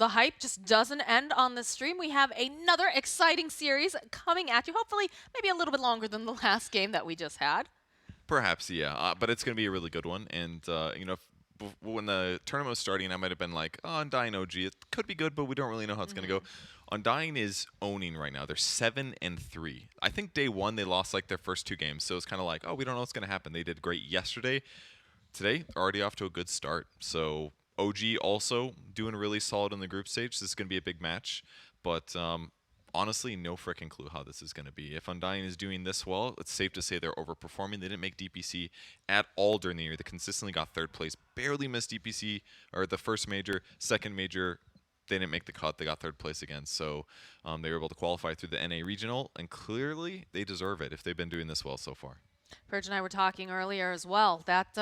the hype just doesn't end on this stream. We have another exciting series coming at you, hopefully maybe a little bit longer than the last game that we just had. Perhaps, yeah. But it's going to be a really good one. And, when the tournament was starting, I might have been like, oh, Undying OG, it could be good, but we don't really know how it's going to go. Undying is owning right now. They're 7-3. I think day one, they lost like their first 2 games. So it's kind of like, oh, we don't know what's going to happen. They did great yesterday. Today, already off to a good start. So OG also doing really solid in the group stage. This is going to be a big match. But honestly, no freaking clue how this is going to be. If Undying is doing this well, it's safe to say they're overperforming. They didn't make DPC at all during the year. They consistently got 3rd place, barely missed DPC, or the first major, second major. They didn't make the cut. They got 3rd place again. So they were able to qualify through the NA regional, and clearly they deserve it if they've been doing this well so far. Purge and I were talking earlier as well that,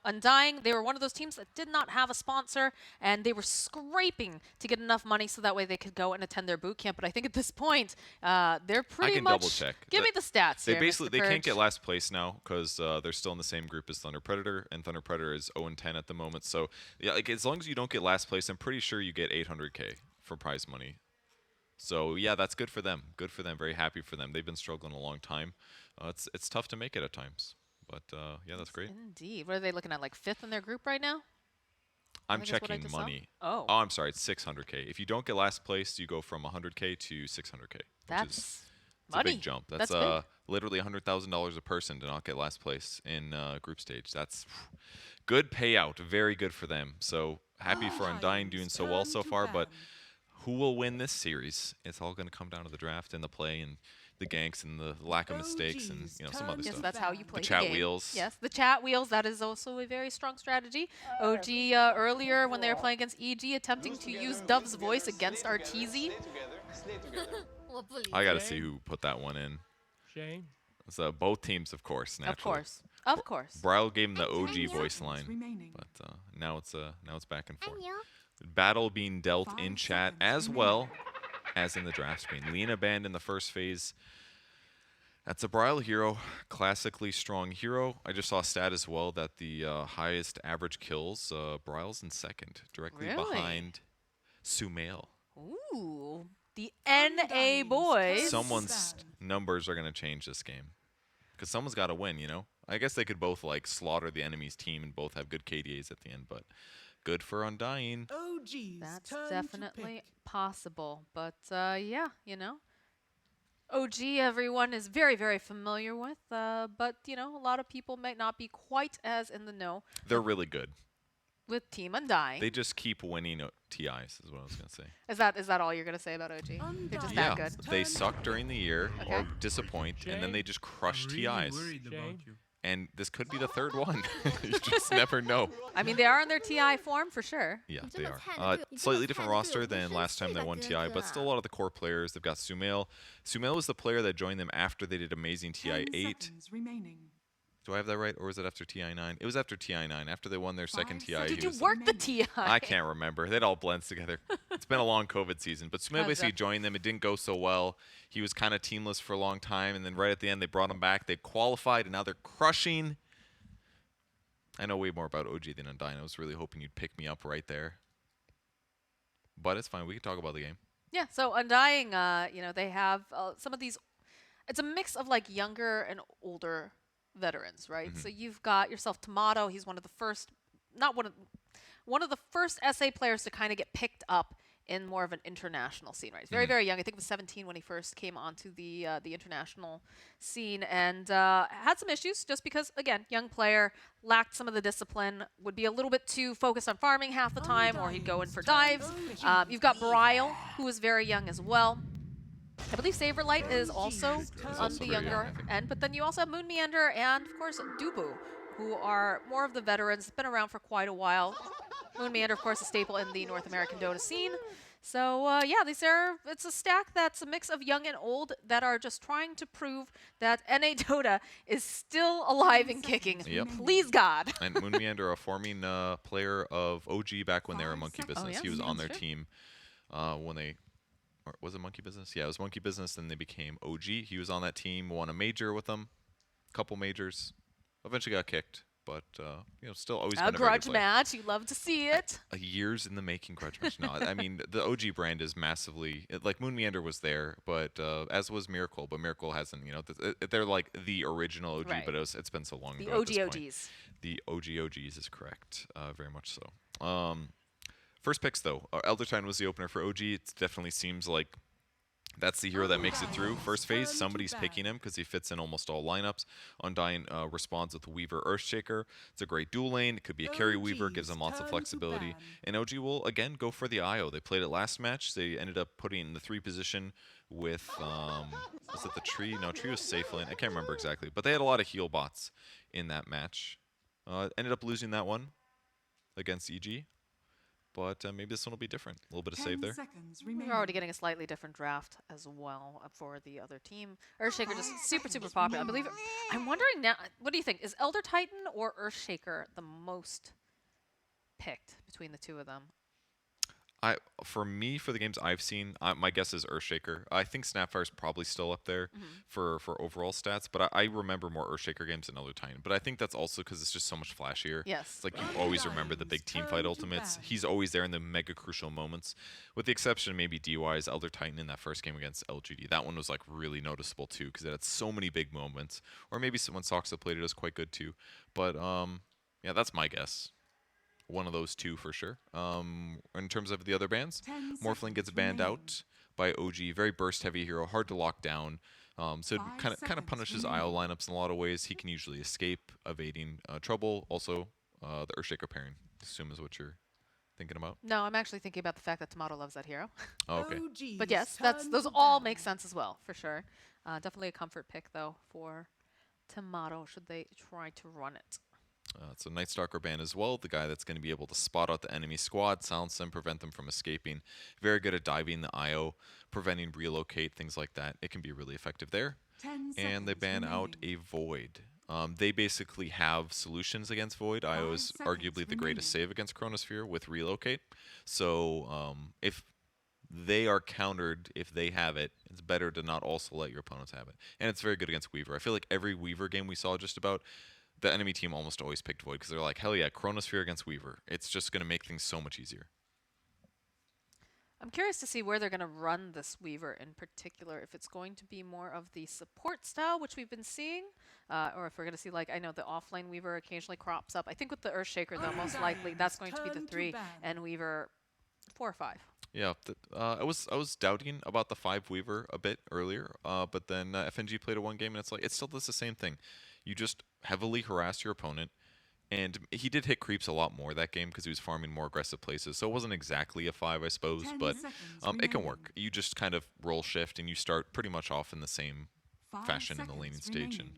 Undying, they were one of those teams that did not have a sponsor, and they were scraping to get enough money so that way they could go and attend their boot camp. But I think at this point, they're pretty I can much... double check. Give me the stats They here, basically Mr. they can't Purge. get last place now because they're still in the same group as Thunder Predator, and Thunder Predator is 0-10 at the moment. So yeah, like as long as you don't get last place, I'm pretty sure you get 800K for prize money. So yeah, that's good for them. Good for them. Very happy for them. They've been struggling a long time. It's tough to make it at times. But yeah, that's great. Indeed. What are they looking at, like 5th in their group right now? I'm think that's what I checking just saw. money. Oh. I'm sorry, it's 600K. If you don't get last place, you go from 100K to 600K. That's it's money. a big jump. That's big. literally $100,000 a person to not get last place in group stage. That's good payout. Very good for them. So happy for Undying doing so well so far. But who will win this series? It's all going to come down to the draft and the play and the ganks and the lack of mistakes and some other Yes, stuff. that's how you play The chat game. wheels. Yes, the chat wheels. That is also a very strong strategy. OG earlier when they were playing against EG, attempting to use Dove's voice against Arteezy. I got to see who put that one in. Shane. So both teams, of course, naturally. Of course. Brile gave him the OG voice line, but now it's back and forth. Battle being dealt in chat as well as in the draft screen. Lena banned in the first phase. That's a Brile hero, classically strong hero. I just saw a stat as well that the highest average kills, Brile's in 2nd, directly behind Sumail. Ooh, the NA boys. Someone's numbers are going to change this game. Because someone's got to win, I guess they could both like slaughter the enemy's team and both have good KDAs at the end, but good for Undying. That's definitely possible. But yeah, OG everyone is very, very familiar with, but a lot of people might not be quite as in the know. They're really good. With Team Undying. They just keep winning TIs, is what I was going to say. Is that all you're going to say about OG? They're just that good? They suck during the year or disappoint, and then they just crush TIs. And this could be the 3rd one. You just never know. I mean, they are in their TI form for sure. Yeah, they are. Slightly different roster than last time they won TI, but still a lot of the core players. They've got Sumail. Sumail was the player that joined them after they did amazing TI 8. Do I have that right, or was it after TI 9? It was after TI 9. After they won their 2nd TI. Did you work the TI? I can't remember. It all blends together. It's been a long COVID season. But Sumail basically joined them. It didn't go so well. He was kind of teamless for a long time, and then right at the end, they brought him back. They qualified, and now they're crushing. I know way more about OG than Undying. I was really hoping you'd pick me up right there. But it's fine. We can talk about the game. Yeah, so Undying, they have some of these... It's a mix of, like, younger and older veterans, right? So you've got yourself Tomato. He's one of the first, one of the first SA players to kind of get picked up in more of an international scene, right? He's very, very young. I think he was 17 when he first came onto the international scene, and had some issues just because, again, young player, lacked some of the discipline, would be a little bit too focused on farming half the time, or he'd go in for dives. You've got Brile, who is very young as well. I believe Saberlight is also on the younger end, but then you also have Moon Meander and, of course, Dubu, who are more of the veterans, been around for quite a while. Moon Meander, of course, a staple in the North American Dota scene. So, yeah, it's a stack that's a mix of young and old that are just trying to prove that NA Dota is still alive and kicking. Yep. Please, God. And Moon Meander, a forming player of OG back when they were Monkey Business. Oh, yeah, he was on their true. team when they... Or was it Monkey Business? Yeah, it was Monkey Business, then they became OG. He was on that team, won a major with them, couple majors. Eventually got kicked, but still always A been a very good grudge player. match. You love to see it. Years in the making grudge match. No, I mean the OG brand is massively like Moon Meander was there, but as was Miracle. But Miracle hasn't. They're like the original OG, Right. but it's been so long The ago at this point. OGs. The OGs is correct, very much so. First picks though, Elder Titan was the opener for OG. It definitely seems like that's the hero that makes it through first phase. Somebody's picking him because he fits in almost all lineups. Undying responds with Weaver Earthshaker. It's a great dual lane. It could be a carry Weaver, gives him lots of flexibility. And OG will again go for the IO. They played it last match. They ended up putting in the 3 position with was it the tree? No, tree was safe lane. I can't remember exactly, but they had a lot of heal bots in that match. Ended up losing that one against EG. But maybe this one will be different. A little bit of save there. We're already getting a slightly different draft as well for the other team. Earthshaker just super, super popular. I believe. I'm wondering now, what do you think? Is Elder Titan or Earthshaker the most picked between the two of them? For me, for the games I've seen, my guess is Earthshaker. I think Snapfire's probably still up there for overall stats, but I remember more Earthshaker games than Elder Titan. But I think that's also because it's just so much flashier. Yes. It's like you always remember the big team fight ultimates. He's always there in the mega crucial moments, with the exception of maybe DY's Elder Titan in that first game against LGD. That one was like really noticeable too because it had so many big moments. Or maybe someone Soxa played it as quite good too. But yeah, that's my guess. One of those two for sure. In terms of the other bans, Morphling gets banned out by OG. Very burst heavy hero, hard to lock down. So it kind of punishes IO lineups in a lot of ways. He can usually escape, evading trouble. Also, the Earthshaker pairing, I assume is what you're thinking about. No, I'm actually thinking about the fact that Tomato loves that hero. Oh, okay. But yes, those all make sense as well, for sure. Definitely a comfort pick, though, for Tomato, should they try to run it. It's a Night Stalker ban as well, the guy that's going to be able to spot out the enemy squad, silence them, prevent them from escaping. Very good at diving the IO, preventing relocate, things like that. It can be really effective there. And they ban out a Void. They basically have solutions against Void. IO is arguably the greatest save against Chronosphere with relocate. So if they are countered, if they have it, it's better to not also let your opponents have it. And it's very good against Weaver. I feel like every Weaver game we saw just about, the enemy team almost always picked Void because they're like, hell yeah, Chronosphere against Weaver. It's just going to make things so much easier. I'm curious to see where they're going to run this Weaver in particular. If it's going to be more of the support style, which we've been seeing, or if we're going to see, like, I know the offlane Weaver occasionally crops up. I think with the Earthshaker, though, most likely that's going to be the 3 and Weaver 4 or 5. Yeah, I was doubting about the 5 Weaver a bit earlier, but then FNG played a 1 game and it's like it still does the same thing. You just heavily harass your opponent, and he did hit creeps a lot more that game because he was farming more aggressive places. So it wasn't exactly a 5, I suppose, but it can work. You just kind of roll shift and you start pretty much off in the same fashion in the laning stage, and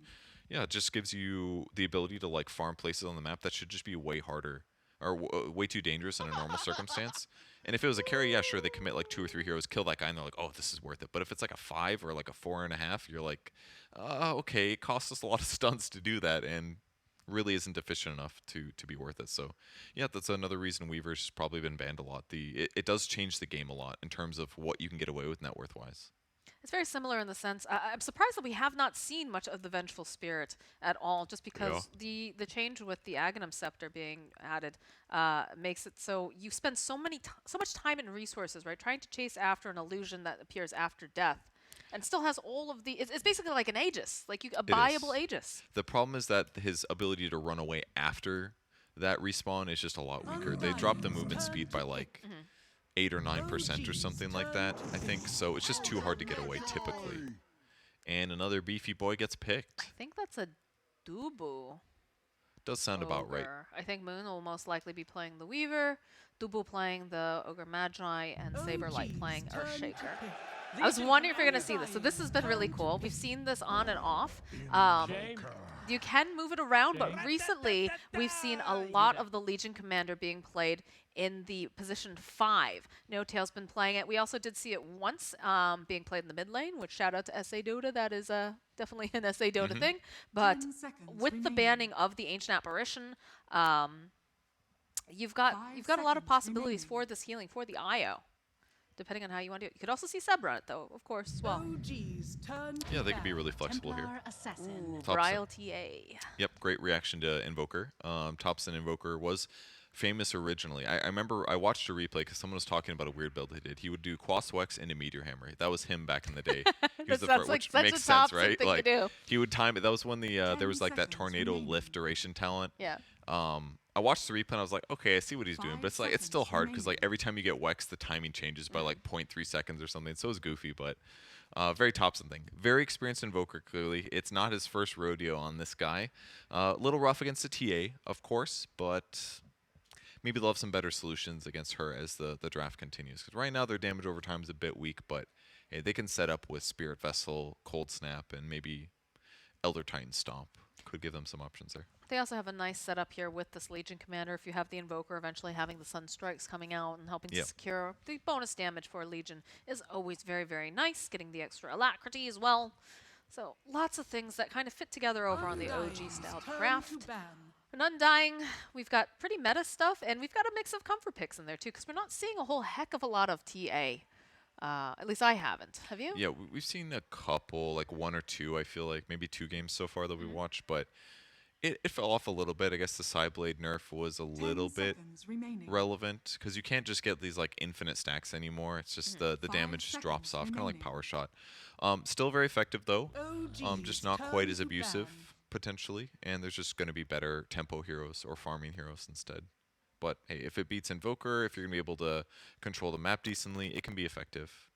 yeah, it just gives you the ability to like farm places on the map that should just be way harder or way too dangerous in a normal circumstance. And if it was a carry, yeah, sure, they commit like 2 or 3 heroes, kill that guy, and they're like, oh, this is worth it. But if it's like a 5 or like a 4.5, you're like, okay, it costs us a lot of stunts to do that, and really isn't efficient enough to be worth it. So, yeah, that's another reason Weaver's probably been banned a lot. It does change the game a lot in terms of what you can get away with net worth-wise. It's very similar in the sense, I'm surprised that we have not seen much of the Vengeful Spirit at all, just because the change with the Aghanim Scepter being added makes it so you spend so much time and resources, right, trying to chase after an illusion that appears after death, and still has all of the, it's basically like an Aegis, like a buyable Aegis. The problem is that his ability to run away after that respawn is just a lot weaker. They dropped the movement speed by like 8 or 9% or something like that, I think. So it's just too hard to get away typically. And another beefy boy gets picked. I think that's a Dubu. Does sound about right. I think Moon will most likely be playing the Weaver, Dubu playing the Ogre Magi, and Saberlight playing Earthshaker. I was wondering if you're going to see this. So this has been really cool. We've seen this on and off. You can move it around, but recently we've seen a lot of the Legion Commander being played in the position 5. No Tail's been playing it. We also did see it once being played in the mid lane, which shout out to SA Dota. That is definitely an SA Dota thing. But with the banning of the Ancient Apparition, you've got a lot of possibilities for this healing, for the IO. depending on how you want to do it. You could also see Seb run it, though, of course, as well. OG's turn to Yeah, they could be really battle. flexible here. Templar Assassin. Ooh, Thompson. Bryle TA. Yep, great reaction to Invoker. Thompson Invoker was famous originally. I remember I watched a replay because someone was talking about a weird build he did. He would do Quas Wex into Meteor Hammer. That was him back in the day. He was That the sounds like which such a makes sense, Thompson right? thing to Like do. he would time it. That was when the there 10 was like that seconds tornado remaining. lift duration talent. Yeah. I watched the replay and I was like, okay, I see what he's doing, but 5 it's like it's still seconds hard because like remaining. every time you get Wex, the timing changes by like 0.3 seconds or something. So it's goofy, but very Thompson thing. Very experienced Invoker, clearly. It's not his first rodeo on this guy. A little rough against the TA, of course, but maybe they'll have some better solutions against her as the draft continues. Because right now their damage over time is a bit weak, but hey, they can set up with Spirit Vessel, Cold Snap, and maybe Elder Titan Stomp. Could give them some options there. They also have a nice setup here with this Legion Commander. If you have the Invoker, eventually having the Sun Strikes coming out and helping Yep. to secure the bonus damage for Legion is always very, very nice. Getting the extra alacrity as well. So lots of things that kind of fit together over on the OG Undying's style turn to craft. ban. And Undying, we've got pretty meta stuff, and we've got a mix of comfort picks in there too, because we're not seeing a whole heck of a lot of TA. At least I haven't. Have you? Yeah, we've seen a couple, like one or two, I feel like, maybe 2 games so far that we watched, but it fell off a little bit. I guess the Psyblade nerf was a 10 little bit seconds remaining. relevant because you can't just get these like infinite stacks anymore. It's just the 5 damage just drops off, seconds kind of like remaining. Power Shot. Still very effective though. OG's Just not quite turn as to abusive ban. potentially, and there's just going to be better tempo heroes or farming heroes instead. But hey, if it beats Invoker, if you're going to be able to control the map decently, it can be effective.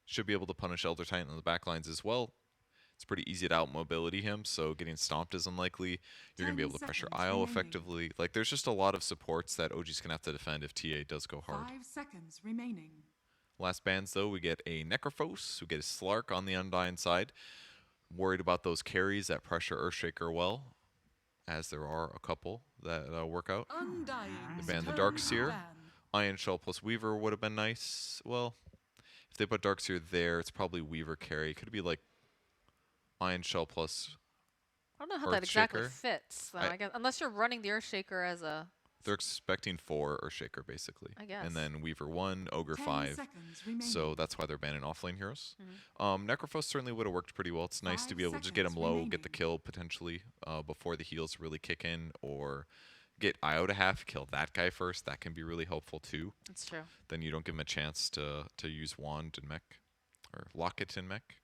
Should be able to punish Elder Titan on the backlines as well. It's pretty easy to out mobility him, so getting stomped is unlikely. You're going to be 10 able to pressure seconds IO remaining. effectively. Like, there's just a lot of supports that OG's going to have to defend if TA does go hard. 5 seconds remaining. Last bans, though, we get a Necrophos, we get a Slark on the Undying side. Worried about those carries that pressure Earthshaker well, as there are a couple that work out. Undying. They ban the Darkseer. Iron Shell plus Weaver would have been nice. Well, if they put Darkseer there, it's probably Weaver carry. Could be like Iron Shell plus. I don't know how that exactly Earthshaker? fits, though, I- I guess, unless you're running the Earthshaker as a. They're expecting 4 Earthshaker basically. I guess. And then Weaver 1, Ogre 10 5. seconds remaining. So that's why they're banning offlane heroes. Mm-hmm. Necrophos certainly would have worked pretty well. It's nice to 5 be able to just get him seconds low, get the remaining. kill potentially before the heals really kick in, or get IO to half, kill that guy first. That can be really helpful too. That's true. Then you don't give him a chance to use Wand and Mech, or Locket and Mech.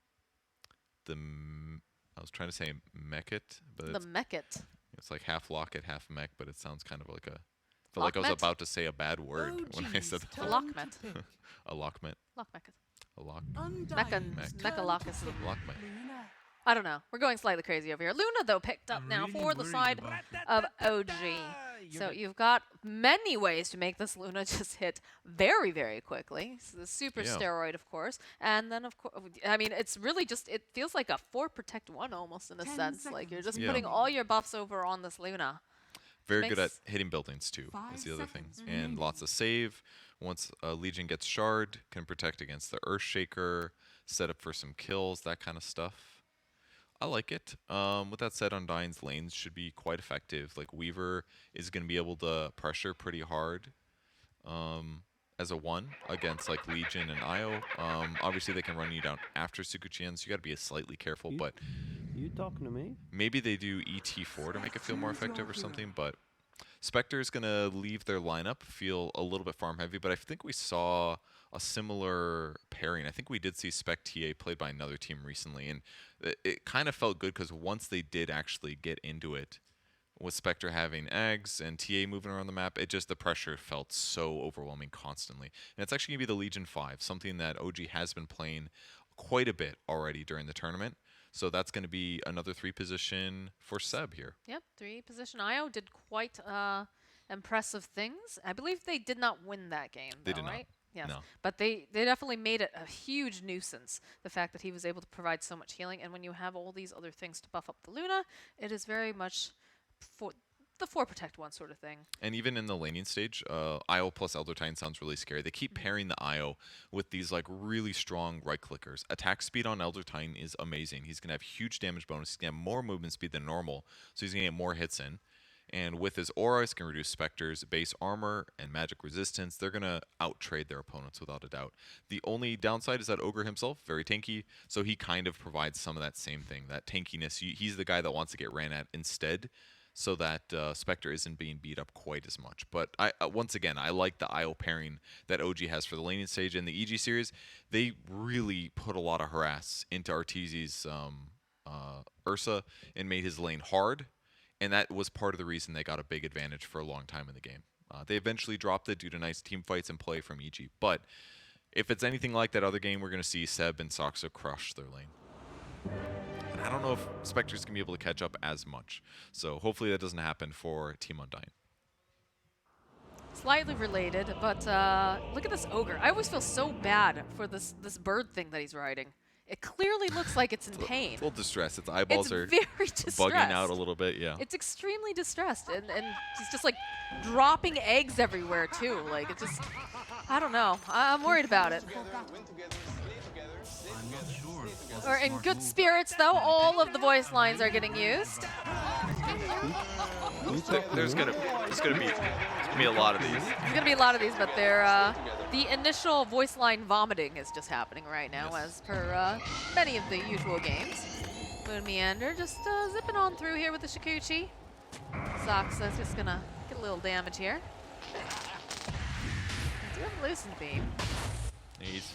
I was trying to say Mechit, but The Mechit. it's like half Locket, half Mech, but it sounds kind of like a. I felt like I was Lockmet? about to say a bad word when I OG's said A turn Lockmet. to pick. a Lockmet. Lock Mechit. A Lock. Undying's Mech. turn to Mechalocus. pick. Lockmet. Luna. I don't know. We're going slightly crazy over here. Luna, though, picked up now for the side of OG. So you've got many ways to make this Luna just hit very, very quickly. So the super Yeah. steroid, of course. And then, of course, I mean, it's really just, it feels like a 4 protect 1 almost in a 10 sense. Like you're just seconds putting remaining. all your buffs over on this Luna. Very good at makes- hitting buildings too. 5 Is the other thing, seconds and remaining. lots of save. Once Legion gets shard, can protect against the Earthshaker, set up for some kills, that kind of stuff. I like it. With that said, Undying's lanes should be quite effective. Like Weaver is going to be able to pressure pretty hard as a 1 against like Legion and IO. Obviously, they can run you down after Sukuchian, so you got to be slightly careful. But You talking to me? maybe they do ET4 to make it feel more effective or something. But Spectre is going to leave their lineup feel a little bit farm heavy, but I think we saw a similar pairing. I think we did see Spec TA played by another team recently, and it kind of felt good because once they did actually get into it, with Spectre having eggs and TA moving around the map, it just, the pressure felt so overwhelming constantly. And it's actually going to be the Legion 5, something that OG has been playing quite a bit already during the tournament. So that's going to be another 3 position for Seb here. Yep, 3 position IO did quite impressive things. I believe they did not win that game, They though, did not. right? Yes. No. But they definitely made it a huge nuisance, the fact that he was able to provide so much healing. And when you have all these other things to buff up the Luna, it is very much for the 4 protect 1 sort of thing. And even in the laning stage, IO plus Elder Titan sounds really scary. They keep pairing the IO with these like really strong right clickers. Attack speed on Elder Titan is amazing. He's going to have huge damage bonus. He's going to have more movement speed than normal, so he's going to get more hits in. And with his aura, he's going to reduce Spectre's base armor and magic resistance. They're going to out-trade their opponents without a doubt. The only downside is that Ogre himself, very tanky, so he kind of provides some of that same thing, that tankiness. He's the guy that wants to get ran at instead, so that Spectre isn't being beat up quite as much. But once again, I like the IO pairing that OG has for the laning stage. In the EG series, they really put a lot of harass into Arteezy's Ursa and made his lane hard, and that was part of the reason they got a big advantage for a long time in the game. They eventually dropped it due to nice team fights and play from EG, but if it's anything like that other game, we're going to see Seb and Soxa crush their lane. And I don't know if Spectre's going to be able to catch up as much. So hopefully that doesn't happen for Team Undying. Slightly related, but look at this Ogre. I always feel so bad for this bird thing that he's riding. It clearly looks like it's in pain. Full distress. Its eyeballs are very distressed. bugging out a little bit, yeah. It's extremely distressed, and he's just like dropping eggs everywhere too. Like it's just, I don't know. I'm worried about it. Or in good spirits though, all of the voice lines are getting used. There's gonna be a lot of these. There's gonna be a lot of these, but they're the initial voice line vomiting is just happening right now, as per many of the usual games. Moon Meander just zipping on through here with the Shikuchi. Soxa's just gonna get a little damage here. Do have a loosened beam. He's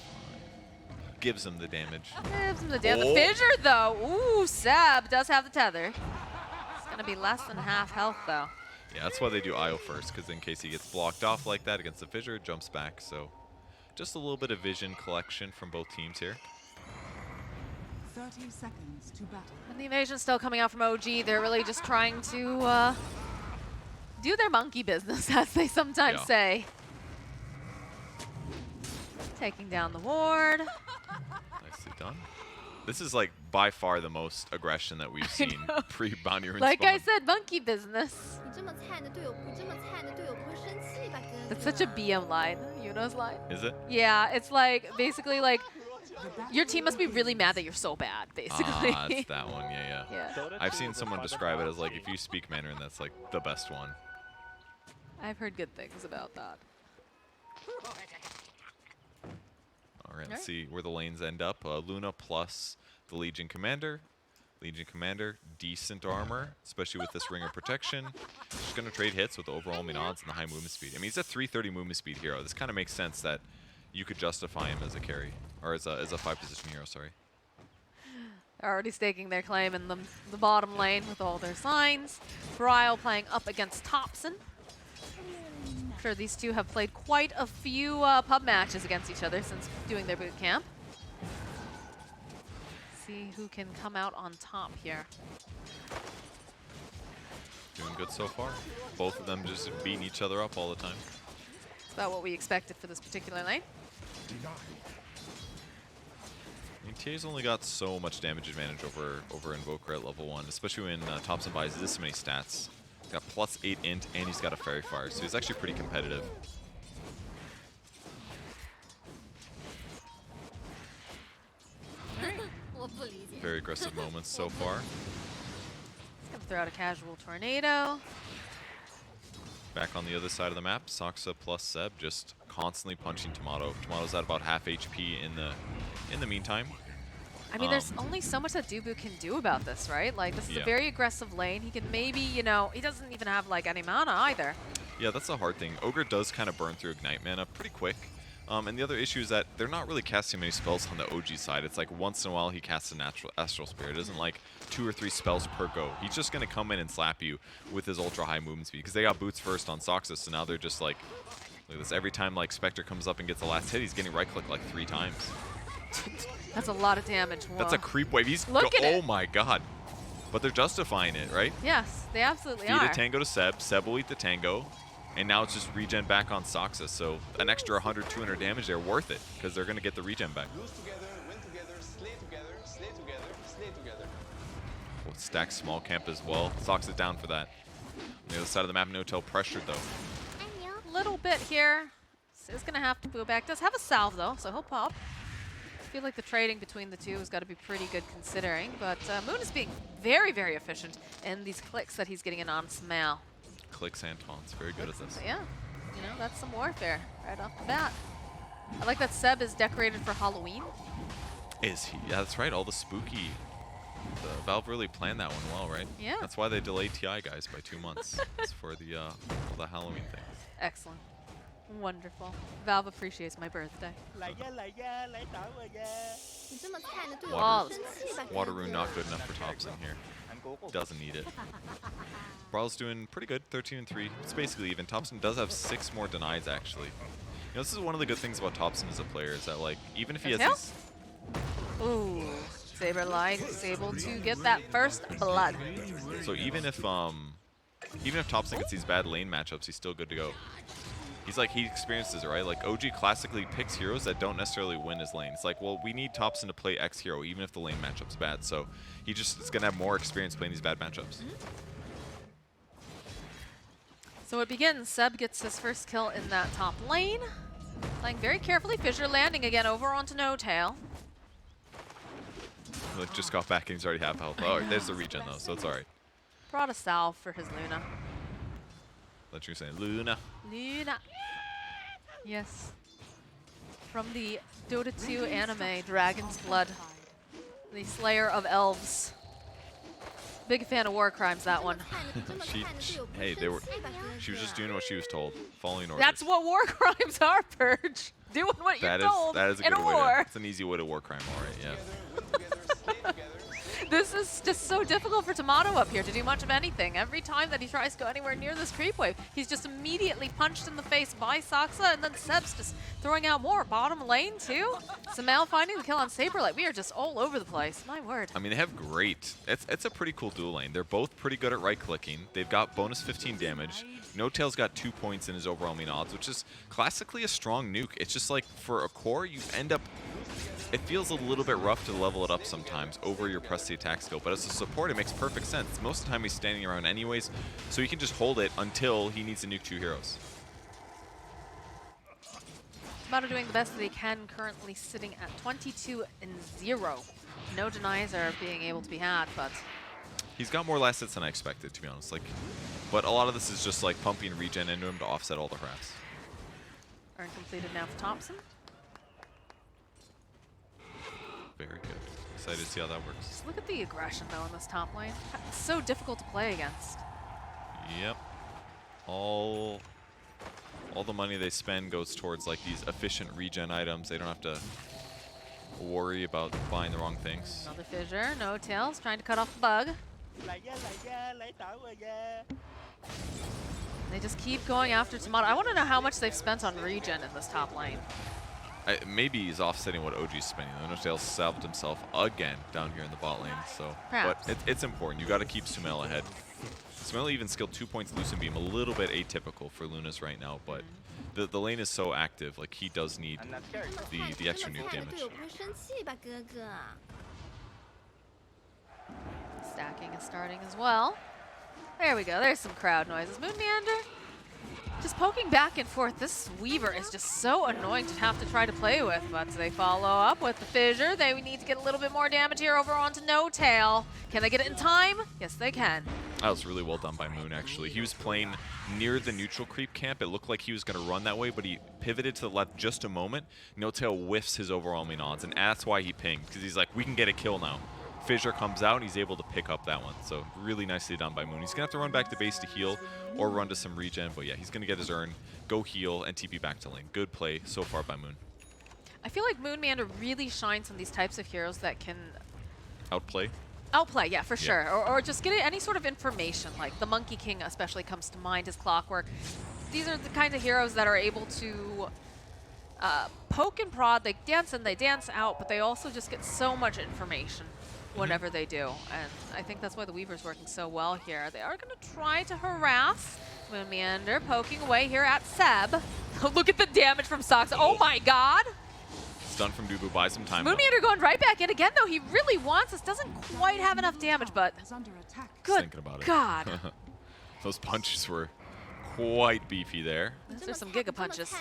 gives him the damage. Gives him the damage. Oh. The fissure though. Ooh, Seb does have the tether. It's gonna be less than half health though. Yeah, that's why they do IO first, because in case he gets blocked off like that against the fissure, jumps back. So just a little bit of vision collection from both teams here. 30 seconds to battle. And the invasion's still coming out from OG. They're really just trying to do their monkey business, as they sometimes say. Taking down the ward. Nicely done. This is like by far the most aggression that we've seen pre-bounty respawn. Like I said, monkey business. That's such a BM line, Yuno's line. Is it? Yeah, it's like basically like your team must be really mad that you're so bad, basically. Ah, it's that one. Yeah. Yeah. I've seen someone describe it as like if you speak Mandarin, that's like the best one. I've heard good things about that. All right, let's see where the lanes end up. Luna plus the Legion Commander. Legion Commander, decent armor, especially with this Ring of Protection. Just going to trade hits with the overwhelming odds and the high movement speed. I mean, he's a 330 movement speed hero. This kind of makes sense that you could justify him as a carry, or as a 5-position hero, sorry. They're already staking their claim in the bottom lane with all their signs. Bryle playing up against Thompson. I'm sure these two have played quite a few pub matches against each other since doing their boot camp. See who can come out on top here. Doing good so far. Both of them just beating each other up all the time. It's about what we expected for this particular lane. I mean, TA's only got so much damage advantage over Invoker at level 1, especially when Thompson buys this many stats. He's got +8 int, and he's got a Fairy Fire, so he's actually pretty competitive. Very aggressive moments so far. He's gonna throw out a casual tornado. Back on the other side of the map, Soxa plus Seb just constantly punching Tomato. Tomato's at about half HP in the meantime. I mean, there's only so much that Dubu can do about this, right? Like, this is a Yeah. very aggressive lane. He can maybe, you know, he doesn't even have, like, any mana either. Yeah, that's the hard thing. Ogre does kind of burn through Ignite mana pretty quick. And the other issue is that they're not really casting many spells on the OG side. It's like once in a while he casts a natural Astral Spirit. It isn't like 2 or 3 spells per go. He's just going to come in and slap you with his ultra high movement speed because they got boots first on Soxa, so now they're just like, look at this. Every time like Spectre comes up and gets the last hit, he's getting right click like 3 times. That's a lot of damage. That's a creep wave. He's Look at oh it. my god. But they're justifying it, right? Yes, they absolutely Feed are. a tango to Seb. Seb will eat the tango. And now it's just regen back on Soxa. So an extra 100, 200 damage there, worth it. Because they're going to get the regen back. Lose together, win together, slay together, slay together, slay together. We'll stack small camp as well. Soxa down for that. On the other side of the map, No-Tail pressured though. Little bit here. Is going to have to go back. Does have a salve, though, so he'll pop. I feel like the trading between the two has got to be pretty good considering. But Moon is being very, very efficient in these clicks that he's getting in on Smell. clicks and taunts. Very good at this. Yeah, you know, that's some warfare right off the bat. I like that Seb is decorated for Halloween. Is he? Yeah, that's right. All the spooky. Valve really planned that one well, right? Yeah. That's why they delayed TI guys by 2 months. It's for the Halloween thing. Excellent. Wonderful. Valve appreciates my birthday. Water rune not good enough for Thompson here. Doesn't need it. Brawl's doing pretty good, 13 and 3. It's basically even. Thompson does have 6 more denies actually. You know, this is one of the good things about Thompson as a player is that like even if he has these. Ooh, Saberlight is able to get that first blood. So even if Thompson gets these bad lane matchups, he's still good to go. He's like, he experiences it, right? Like OG classically picks heroes that don't necessarily win his lane. It's like, well, we need Thompson to play X hero even if the lane matchup's bad. So he just is gonna have more experience playing these bad matchups. So it begins. Seb gets his first kill in that top lane. Playing very carefully. Fissure landing again over onto No Tail. Like just got back and he's already half health. Oh, there's the regen though, so it's alright. Brought a salve for his Luna. Let you say Luna. Luna. Yes. From the Dota 2 anime, Dragon's Blood. The Slayer of Elves. Big fan of war crimes, that one. Hey, she was just doing what she was told, following orders. That's what war crimes are, Purge. Doing what you're told that is a in good a way war. it's an easy way to war crime, alright, yeah. This is just so difficult for Tomato up here to do much of anything. Every time that he tries to go anywhere near this creep wave, he's just immediately punched in the face by Saksa, and then Seb's just throwing out more. Bottom lane, too. Samal finding the kill on Saberlight. We are just all over the place. My word. I mean, they have great. It's a pretty cool dual lane. They're both pretty good at right-clicking. They've got bonus 15 damage. No Tail's got 2 points in his overall mean odds, which is classically a strong nuke. It's just like, for a core, you end up... It feels a little bit rough to level it up sometimes over your press the attack skill, but as a support, it makes perfect sense. Most of the time, he's standing around anyways, so you can just hold it until he needs to nuke 2 heroes. Tomato doing the best that he can, currently sitting at 22-0. No denies are being able to be had, but... He's got more last hits than I expected, to be honest. Like, but a lot of this is just like pumping regen into him to offset all the harass. Earn completed now for Thompson. Very good. Excited to see how that works. Just look at the aggression, though, in this top lane. It's so difficult to play against. Yep. All the money they spend goes towards like these efficient regen items. They don't have to worry about buying the wrong things. Another fissure. No Tails trying to cut off the bug. They just keep going after Tomato. I want to know how much they've spent on regen in this top lane. Maybe he's offsetting what OG's spending. Undying salved himself again down here in the bot lane. So, Perhaps. but it's important. You got to keep Sumail ahead. Sumail even skilled 2 points Lucent Beam, a little bit atypical for Lunas right now, but the lane is so active. Like he does need the extra nuke damage. Stacking is starting as well. There we go. There's some crowd noises. Moon Meander just poking back and forth. This Weaver is just so annoying to have to try to play with, but they follow up with the fissure. They need to get a little bit more damage here over onto No Tail. Can they get it in time? Yes, they can. That was really well done by Moon, actually. He was playing near the neutral creep camp. It looked like he was going to run that way, but he pivoted to the left just a moment. No Tail whiffs his overall mean odds, and that's why he pinged, because he's like, we can get a kill now. Fissure comes out, and he's able to pick up that one. So really nicely done by Moon. He's going to have to run back to base to heal or run to some regen, but yeah, he's going to get his earn, go heal, and TP back to lane. Good play so far by Moon. I feel like Moon Meander really shines on these types of heroes that can Outplay? outplay, yeah, for sure. Or just get any sort of information, like the Monkey King especially comes to mind, his Clockwork. These are the kinds of heroes that are able to poke and prod. They dance in, they dance out, but they also just get so much information whenever they do. And I think that's why the Weaver's working so well here. They are going to try to harass Moon Meander, poking away here at Seb. Look at the damage from Sox. Oh my god! Stun from Dubu, buy some time. Moon Meander going right back in again, though. He really wants this. Doesn't quite have enough damage, but Is under attack. good Thinking about it. god. Those punches were quite beefy there. Those are some Giga punches.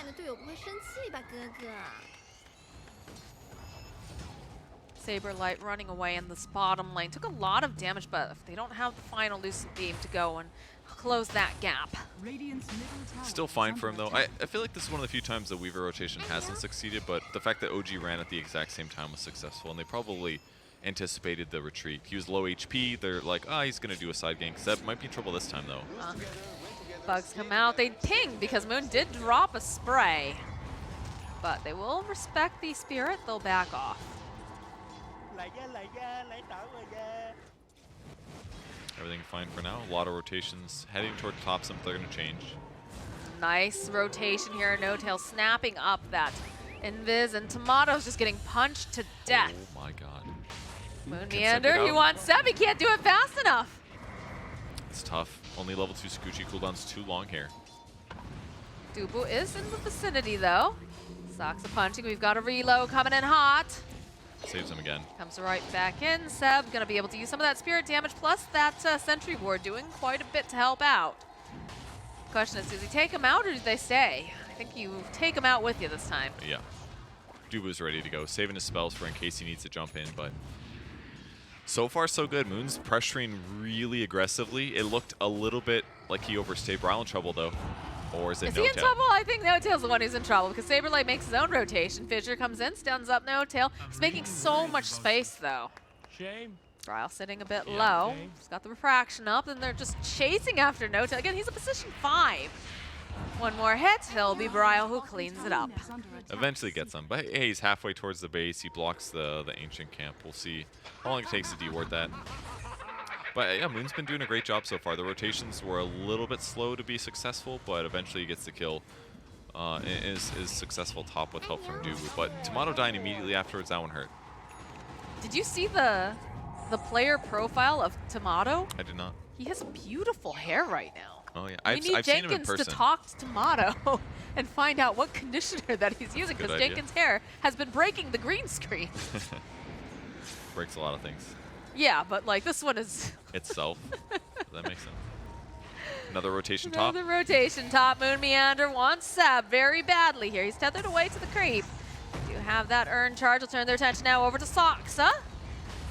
Saberlight running away in this bottom lane. Took a lot of damage, but if they don't have the final Lucent Beam to go and close that gap. Radiant's middle tower Still is fine under for him, though. attack. I feel like this is one of the few times the Weaver rotation hasn't succeeded, but the fact that OG ran at the exact same time was successful, and they probably anticipated the retreat. He was low HP. They're like, he's going to do a side gank. Zeb might be in trouble this time, though. Bugs come out. They ping because Moon did drop a spray. But they will respect the spirit. They'll back off. Everything fine for now. A lot of rotations heading toward top. Some they're going to change. Nice rotation here. No Tail snapping up that Invis, and Tomato's just getting punched to death. Oh my god. Moon Can Meander, Seb get he out? wants Seb. He can't do it fast enough. It's tough. Only level 2 Scoochie cooldown's too long here. Dubu is in the vicinity though. Sox a punching. We've got a reload coming in hot. Saves him again. Comes right back in. Seb gonna be able to use some of that spirit damage plus that sentry ward, doing quite a bit to help out. Question is, does he take him out or do they stay? I think you take him out with you this time. Yeah. Dubu's ready to go, saving his spells for in case he needs to jump in, but so far so good. Moon's pressuring really aggressively. It looked a little bit like he overstayed. Brown in trouble though. Or is it Is No he in Tail? trouble? I think No Tail's the one who's in trouble because Saberlight makes his own rotation. Fissure comes in, stuns up No Tail. He's making so much space though. Shame. Trial sitting a bit Yeah. low. Okay. He's got the refraction up, and they're just chasing after No Tail. Again, he's a position 5. One more hit, he'll be Brile who cleans it up. Is under attack. Eventually gets him, but hey, he's halfway towards the base. He blocks the ancient camp. We'll see how long it takes to deward that. But yeah, Moon's been doing a great job so far. The rotations were a little bit slow to be successful, but eventually he gets the kill. And is successful top with help from Dubu. But Tomato dying immediately afterwards, that one hurt. Did you see the player profile of Tomato? I did not. He has beautiful hair right now. Oh yeah, We I've need seen him in Jenkins to person. talk to Tomato and find out what conditioner that he's using Good because idea. Jenkins' hair has been breaking the green screen. Breaks a lot of things. Yeah, but like this one is Itself. That makes sense. Another rotation top. another rotation top. Moon Meander wants Seb very badly here. He's tethered away to the creep. Do have that urn charge. Will turn their attention now over to Soxa.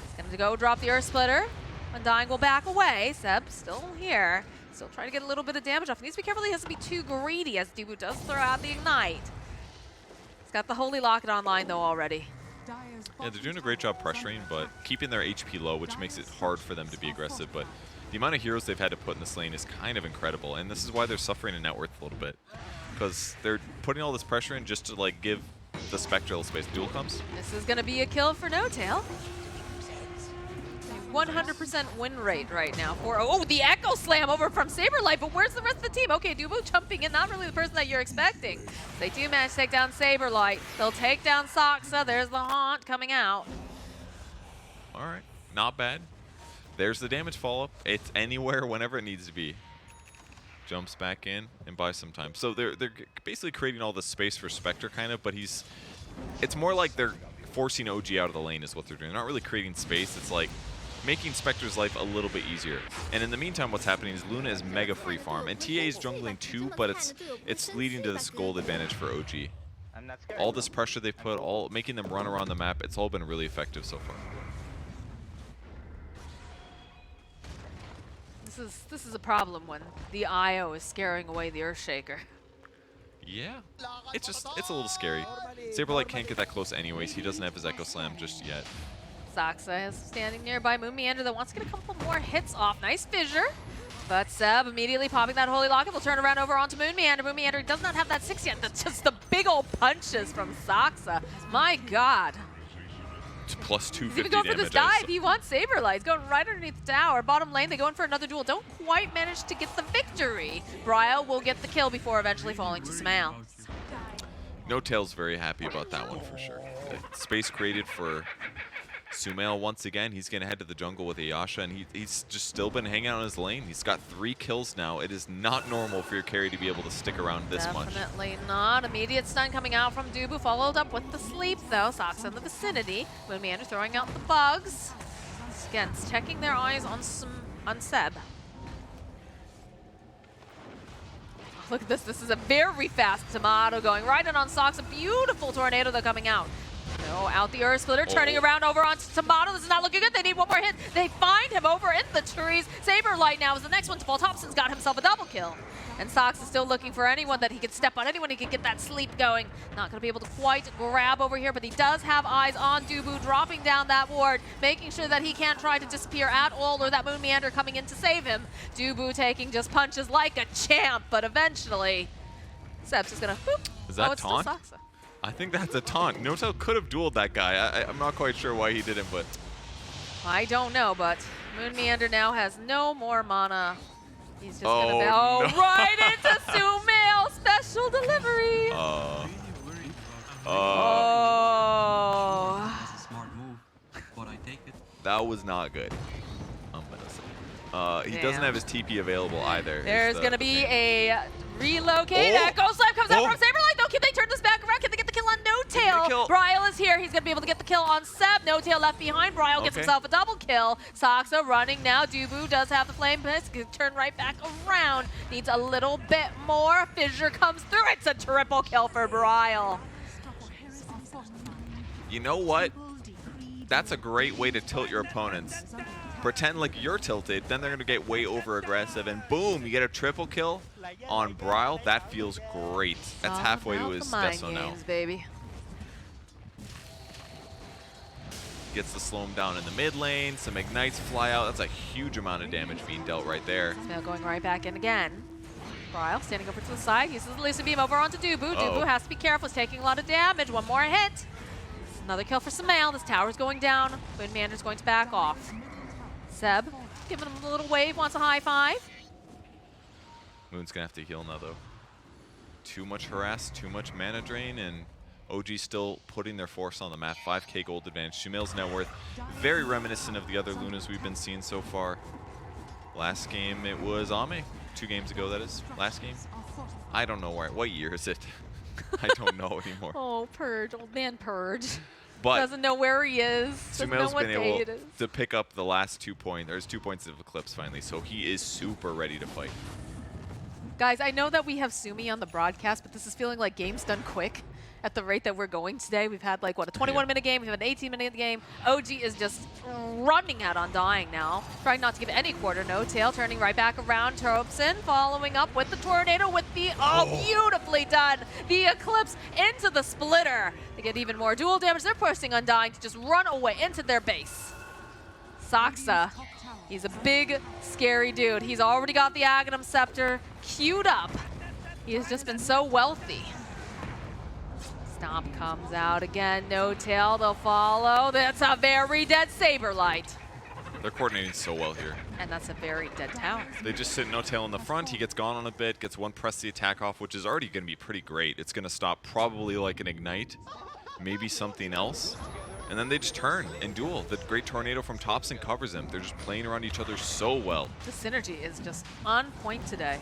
He's going to go drop the Earth Splitter. Undying will back away. Seb still here. Still trying to get a little bit of damage off. He needs to be careful he doesn't be too greedy as Dubu does throw out the Ignite. He's got the Holy Locket online though already. Dire's Yeah, they're doing a great job pressuring, but keeping their HP low, which makes it hard for them to be aggressive. But the amount of heroes they've had to put in this lane is kind of incredible, and this is why they're suffering in net worth a little bit. Because they're putting all this pressure in just to like give the Spectral space. Duel comes. This is going to be a kill for No Tail. 100% win rate right now for the Echo Slam over from Saberlight, but where's the rest of the team? Okay, Dubu jumping in, not really the person that you're expecting. They do manage to take down Saberlight. They'll take down Soxa. There's the Haunt coming out. All right, not bad. There's the damage follow-up. It's anywhere, whenever it needs to be. Jumps back in and buys some time. So they're basically creating all this space for Spectre, kind of, but it's more like they're forcing OG out of the lane is what they're doing. They're not really creating space. It's like making Spectre's life a little bit easier. And in the meantime, what's happening is Luna is mega free farm, and TA is jungling too, but it's leading to this gold advantage for OG. All this pressure they put, all making them run around the map, it's all been really effective so far. This is a problem when the IO is scaring away the Earthshaker. Yeah, it's a little scary. Saberlight can't get that close anyways. He doesn't have his Echo Slam just yet. Soxa is standing nearby. Moon Meander that wants to get a couple more hits off. Nice fissure. But Seb immediately popping that Holy Locket. They'll turn around over onto Moon Meander. Moon Meander does not have that 6 yet. That's just the big old punches from Soxa. My God. It's plus He's 250 even going for this damage. dive. He wants Saberlight. He's going right underneath the tower. Bottom lane, they go in for another duel. Don't quite manage to get the victory. Brile will get the kill before eventually falling to Smail. No Tail's very happy about that one for sure. Space created for Sumail once again. He's going to head to the jungle with Ayasha, and he's just still been hanging out in his lane. He's got 3 kills now. It is not normal for your carry to be able to stick around this much. Definitely not. Immediate stun coming out from Dubu, followed up with the sleep though. Sox in the vicinity. Moon Meander throwing out the bugs. Again, checking their eyes on Seb. Look at this. This is a very fast Tomato going right in on Sox. A beautiful tornado though coming out. No, out the Earth Splitter, turning around over onto Tomato. This is not looking good. They need one more hit. They find him over in the trees. Saberlight now is the next one to fall. Thompson's got himself a double kill. And Sox is still looking for anyone that he could step on, anyone he could get that sleep going. Not going to be able to quite grab over here, but he does have eyes on Dubu, dropping down that ward, making sure that he can't try to disappear at all, or that Moon Meander coming in to save him. Dubu taking just punches like a champ, but eventually, Seb's just going to whoop. Is that it's taunt? still Soxa. I think that's a taunt. Notel could have dueled that guy. I'm not quite sure why he didn't, but... I don't know, but Moon Meander now has no more mana. He's just gonna be no. right into Sumail special delivery. That's a smart move, but I take it. That was not good. I'm gonna say. He doesn't Damn. have his TP available either. There's is gonna the be thing. a relocate. Oh. Ghost Slam comes out Oh. from Saberlight. No, can they turn this back around? Can they get the kill on No Tail? kill. Bryle is here. He's gonna be able to get the kill on Seb. No Tail left behind. Bryle gets Okay. himself a double kill. Soxa running now. Dubu does have the flame piss. Can turn right back around. Needs a little bit more. Fissure comes through. It's a triple kill for Bryle. You know what? That's a great way to tilt your opponents. Pretend like you're tilted, then they're going to get way over aggressive, and boom, you get a triple kill on Bryle. That feels great. That's All halfway to about his the mind Deso now. games, baby. Gets to slow him down in the mid lane. Some ignites fly out. That's a huge amount of damage being dealt right there. Now going right back in again. Bryle standing over to the side, uses the Lucid Beam over onto Dubu. Dubu has to be careful, he's taking a lot of damage. One more hit. Another kill for Sumail. This tower's going down. Moon Meander's going to back off. Seb giving him a little wave, wants a high five. Moon's going to have to heal now, though. Too much harass, too much mana drain, and OG still putting their force on the map. 5k gold advantage. Sumail's net worth very reminiscent of the other Lunas we've been seeing so far. Last game, it was Ame. 2 games ago, that is. Last game. I don't know where. What year is it? I don't know anymore. Oh, Purge, old man Purge. But Doesn't know where he is. Doesn't know Sumail's what been day able it is. to pick up the last 2 points. There's 2 points of Eclipse finally, so he is super ready to fight. Guys, I know that we have Sumi on the broadcast, but this is feeling like games done quick at the rate that we're going today. We've had like, what, a 21-minute game? We've had an 18-minute game. OG is just running out Undying now. Trying not to give any quarter. No Tail turning right back around. Tropson following up with the Tornado with the, beautifully done. The Eclipse into the Splitter. They get even more dual damage. They're pushing Undying to just run away into their base. Soxa. He's a big, scary dude. He's already got the Aghanim Scepter queued up. He has just been so wealthy. Stomp comes out again. No Tail, they'll follow. That's a very dead Saberlight. They're coordinating so well here. And that's a very dead tower. They just sit No Tail in the front. He gets gone on a bit, gets one press the attack off, which is already going to be pretty great. It's going to stop probably like an ignite, maybe something else. And then they just turn and duel. The great Tornado from Thompson covers them. They're just playing around each other so well. The synergy is just on point today.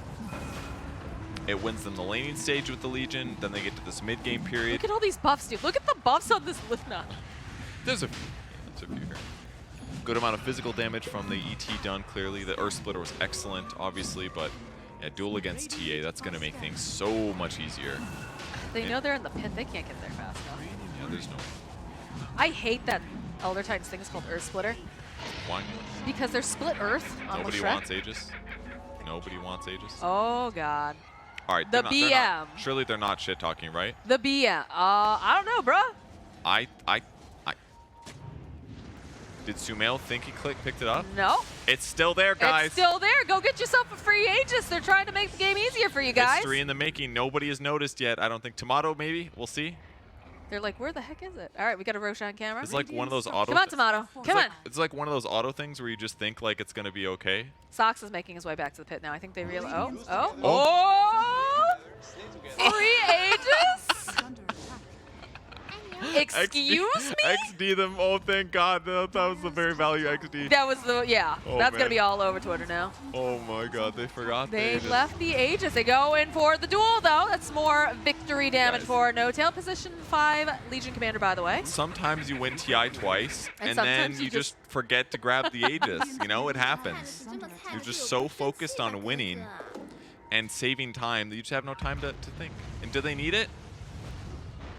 It wins them the laning stage with the Legion. Then they get to this mid-game period. Look at all these buffs, dude. Look at the buffs on this Luna. There's a few here. Good amount of physical damage from the ET done, clearly. The Earth Splitter was excellent, obviously, but yeah, duel against TA, that's going to make things so much easier. They know they're in the pit. They can't get there fast enough. Yeah, there's no... I hate that Elder Titan's thing is called Earth Splitter. Why? Because they're split Earth on Nobody Shrek. wants Aegis. Nobody wants Aegis. Oh, God. All right, The they're not, BM. surely they're not shit-talking, right? The BM. I don't know, bruh. Did Sumail think he picked it up? No. It's still there, guys. It's still there. Go get yourself a free Aegis. They're trying to make the game easier for you guys. History in the making. Nobody has noticed yet. I don't think. Tomato, maybe? We'll see. They're like, where the heck is it? All right, we got a Roshan camera. It's like one of those auto... Come on, Tomato. Come on. It's like one of those auto things where you just think like it's going to be okay. Sox is making his way back to the pit now. I think they realize. Oh. Oh. Free Aegis? Excuse me? XD them. Oh, thank God. That was the very value XD. That was the, yeah. Oh, That's man. going to be all over Twitter now. Oh, my God. They forgot. They left the Aegis. They go in for the duel, though. That's more victory damage Guys. for No Tail. Position 5, Legion Commander, by the way. Sometimes you win TI twice, And and then sometimes you you just forget to grab the Aegis. You know, it happens. You're just so focused on winning and saving time that you just have no time to think. And do they need it?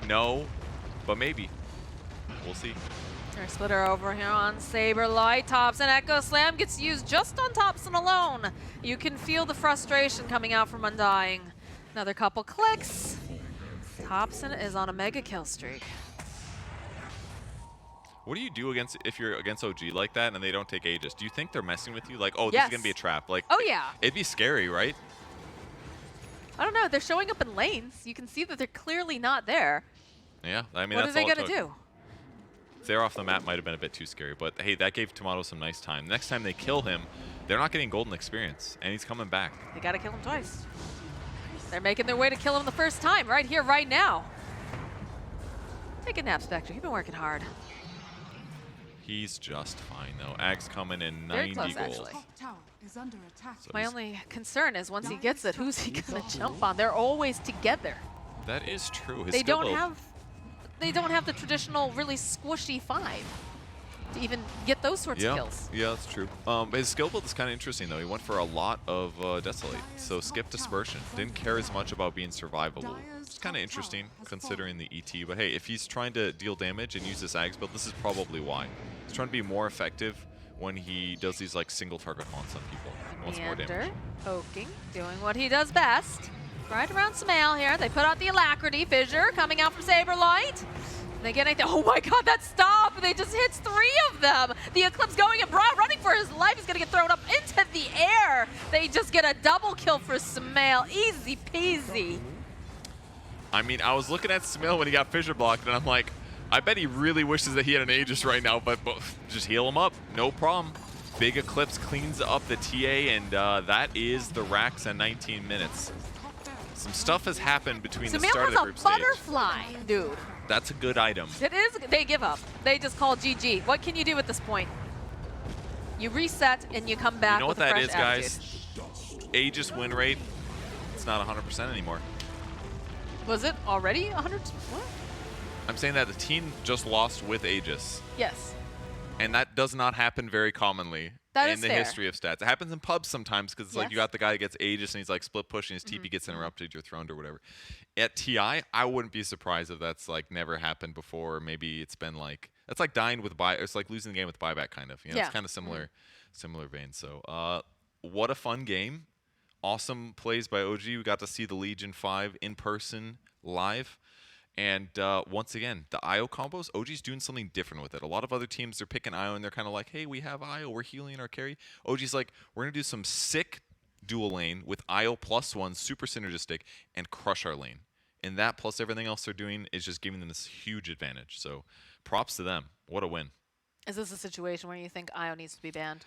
No, but maybe. we'll see. Our splitter over here on Saber Light. Thompson Echo Slam gets used just on Thompson alone. You can feel the frustration coming out from Undying. Another couple clicks. Thompson is on a mega kill streak. What do you do if you're against OG like that and they don't take Aegis? Do you think they're messing with you? Like, oh, this Yes. is gonna be a trap. Like, Oh yeah. it'd be scary, right? I don't know. They're showing up in lanes. You can see that they're clearly not there. Yeah, I mean, What are that's they all it gonna took. do? If they're off the map, might have been a bit too scary. But hey, that gave Tomato some nice time. Next time they kill him, they're not getting golden experience, and he's coming back. They gotta kill him twice. They're making their way to kill him the first time, right here, right now. Take a nap, Spectre. You've been working hard. He's just fine, though. Ag's coming in Very 90 close, gold. actually. Top tower is under attack. So My he's- only concern is once he gets it, who's he gonna jump on? They're always together. That is true. His They skill don't build- have the traditional really squishy 5 to even get those sorts of kills. Yeah, that's true. His skill build is kind of interesting, though. He went for a lot of Desolate, so skip Dispersion. Didn't care as much about being survivable. It's kind of interesting, considering the ET. But hey, if he's trying to deal damage and use this Ags build, this is probably why. He's trying to be more effective when he does these like single target haunts on people. He wants more Meander, damage. poking, doing what he does best. Right around Smail here. They put out the Alacrity. Fissure coming out from Saberlight. They get anything. Oh my god, that stop! They just hits 3 of them. The Eclipse going and Bra running for his life. He's gonna get thrown up into the air. They just get a double kill for Smail. Easy peasy. I mean, I was looking at Smill when he got fissure blocked, and I'm like, I bet he really wishes that he had an Aegis right now, but just heal him up. No problem. Big Eclipse cleans up the TA, and that is the racks at 19 minutes. Some stuff has happened between the Smail start of has the a group stage. butterfly, dude. That's a good item. It is. They give up. They just call GG. What can you do at this point? You reset and you come back. You know what with a that fresh is, attitude. guys? Aegis win rate, it's not 100% anymore. Was it already 100? What? I'm saying that the team just lost with Aegis, Yes. and that does not happen very commonly That in is the fair. history of stats. It happens in pubs sometimes because it's like you Yes. got the guy that gets Aegis and he's like split pushing, his TP gets interrupted, you're thrown or whatever. At TI, I wouldn't be surprised if that's like never happened before. Or maybe it's been like that's like dying with buy. It's like losing the game with buyback, kind of. You know, Yeah. it's kind of similar vein. So, what a fun game! Awesome plays by OG. We got to see the Legion 5 in person live. And once again, the IO combos, OG's doing something different with it. A lot of other teams, they're picking IO and they're kind of like, hey, we have IO, we're healing our carry. OG's like, we're going to do some sick dual lane with IO +1, super synergistic, and crush our lane. And that plus everything else they're doing is just giving them this huge advantage. So props to them. What a win. Is this a situation where you think IO needs to be banned?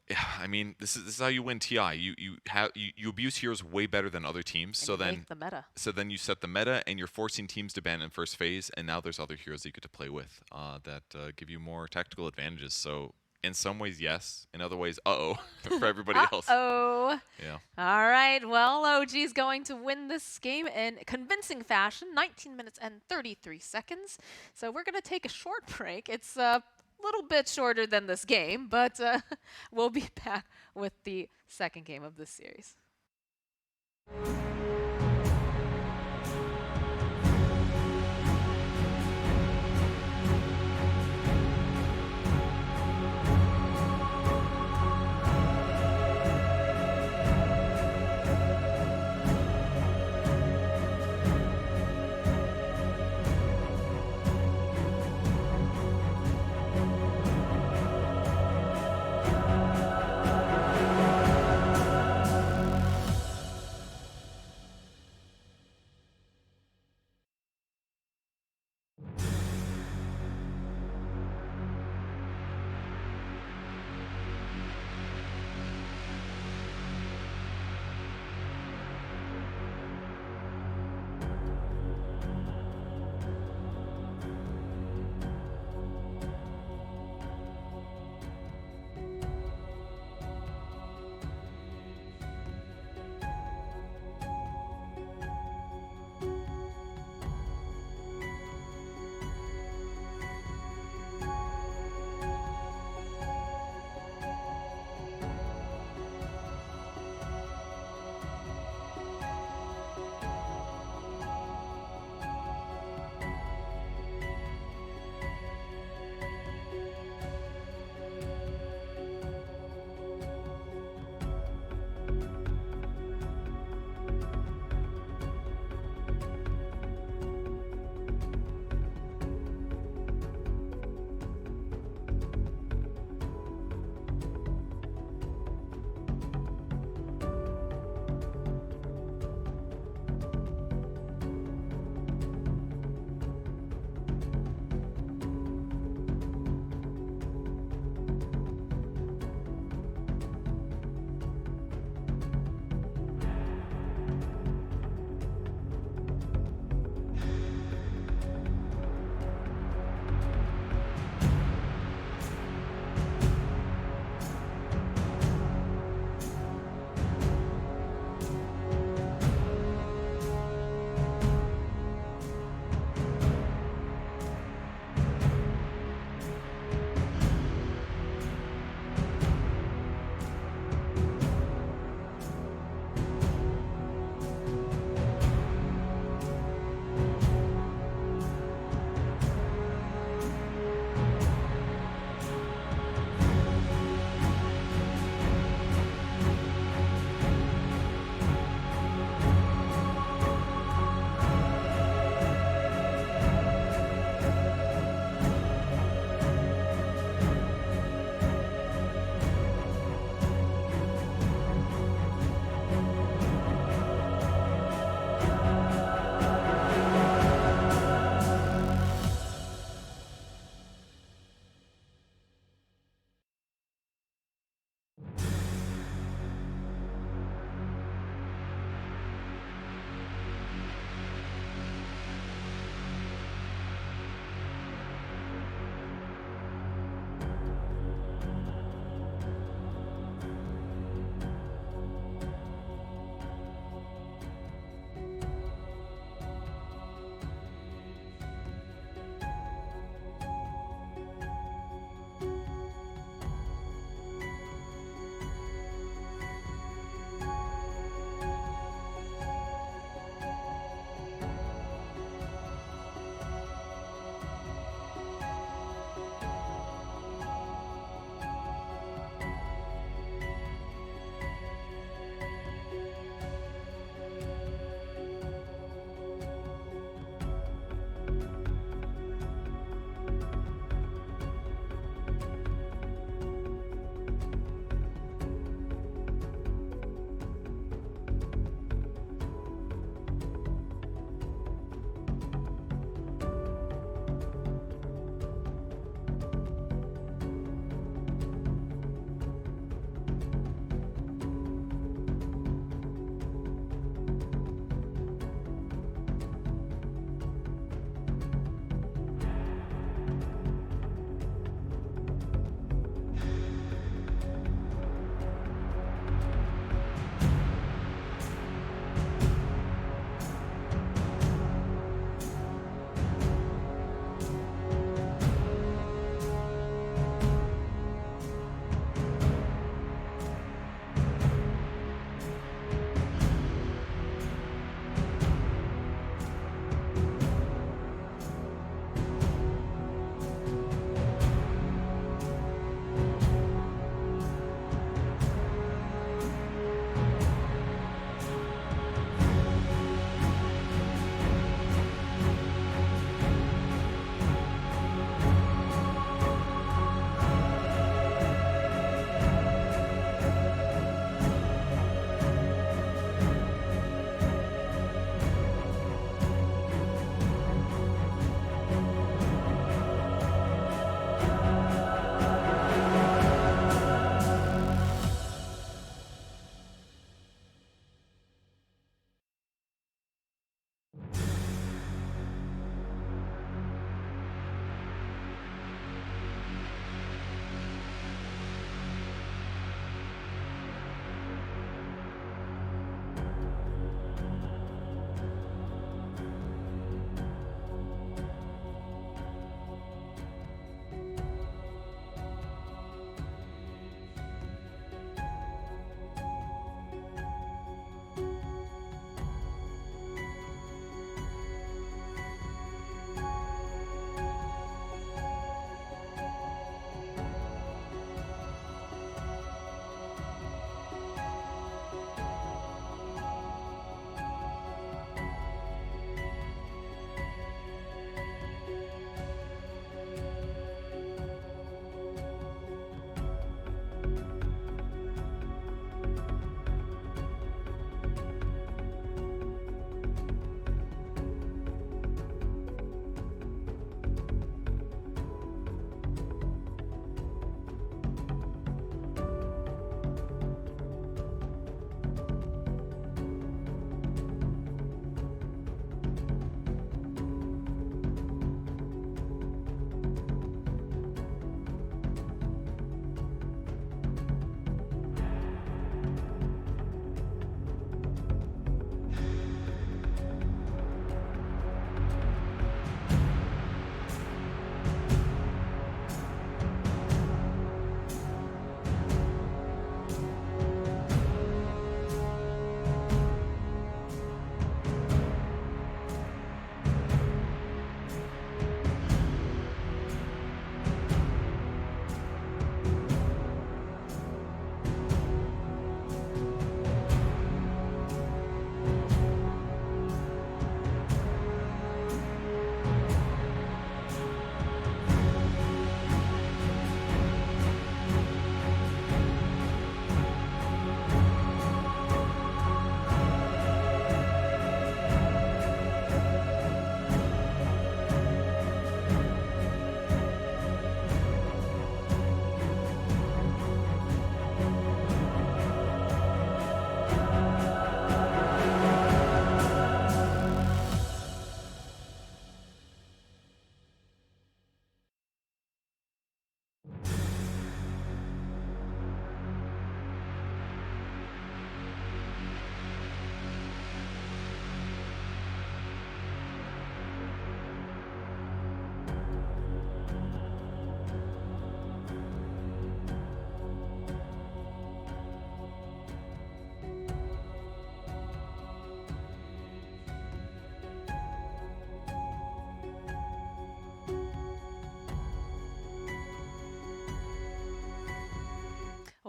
Yeah, I mean, this is how you win TI. You abuse heroes way better than other teams. And So you then make the meta. So then you set the meta, and you're forcing teams to ban in first phase, and now there's other heroes that you get to play with that give you more tactical advantages. So in some ways, yes. In other ways, uh-oh, for everybody else. Uh-oh. Yeah. All right. Well, OG's going to win this game in convincing fashion. 19 minutes and 33 seconds. So we're going to take a short break. It's a little bit shorter than this game, but we'll be back with the second game of this series.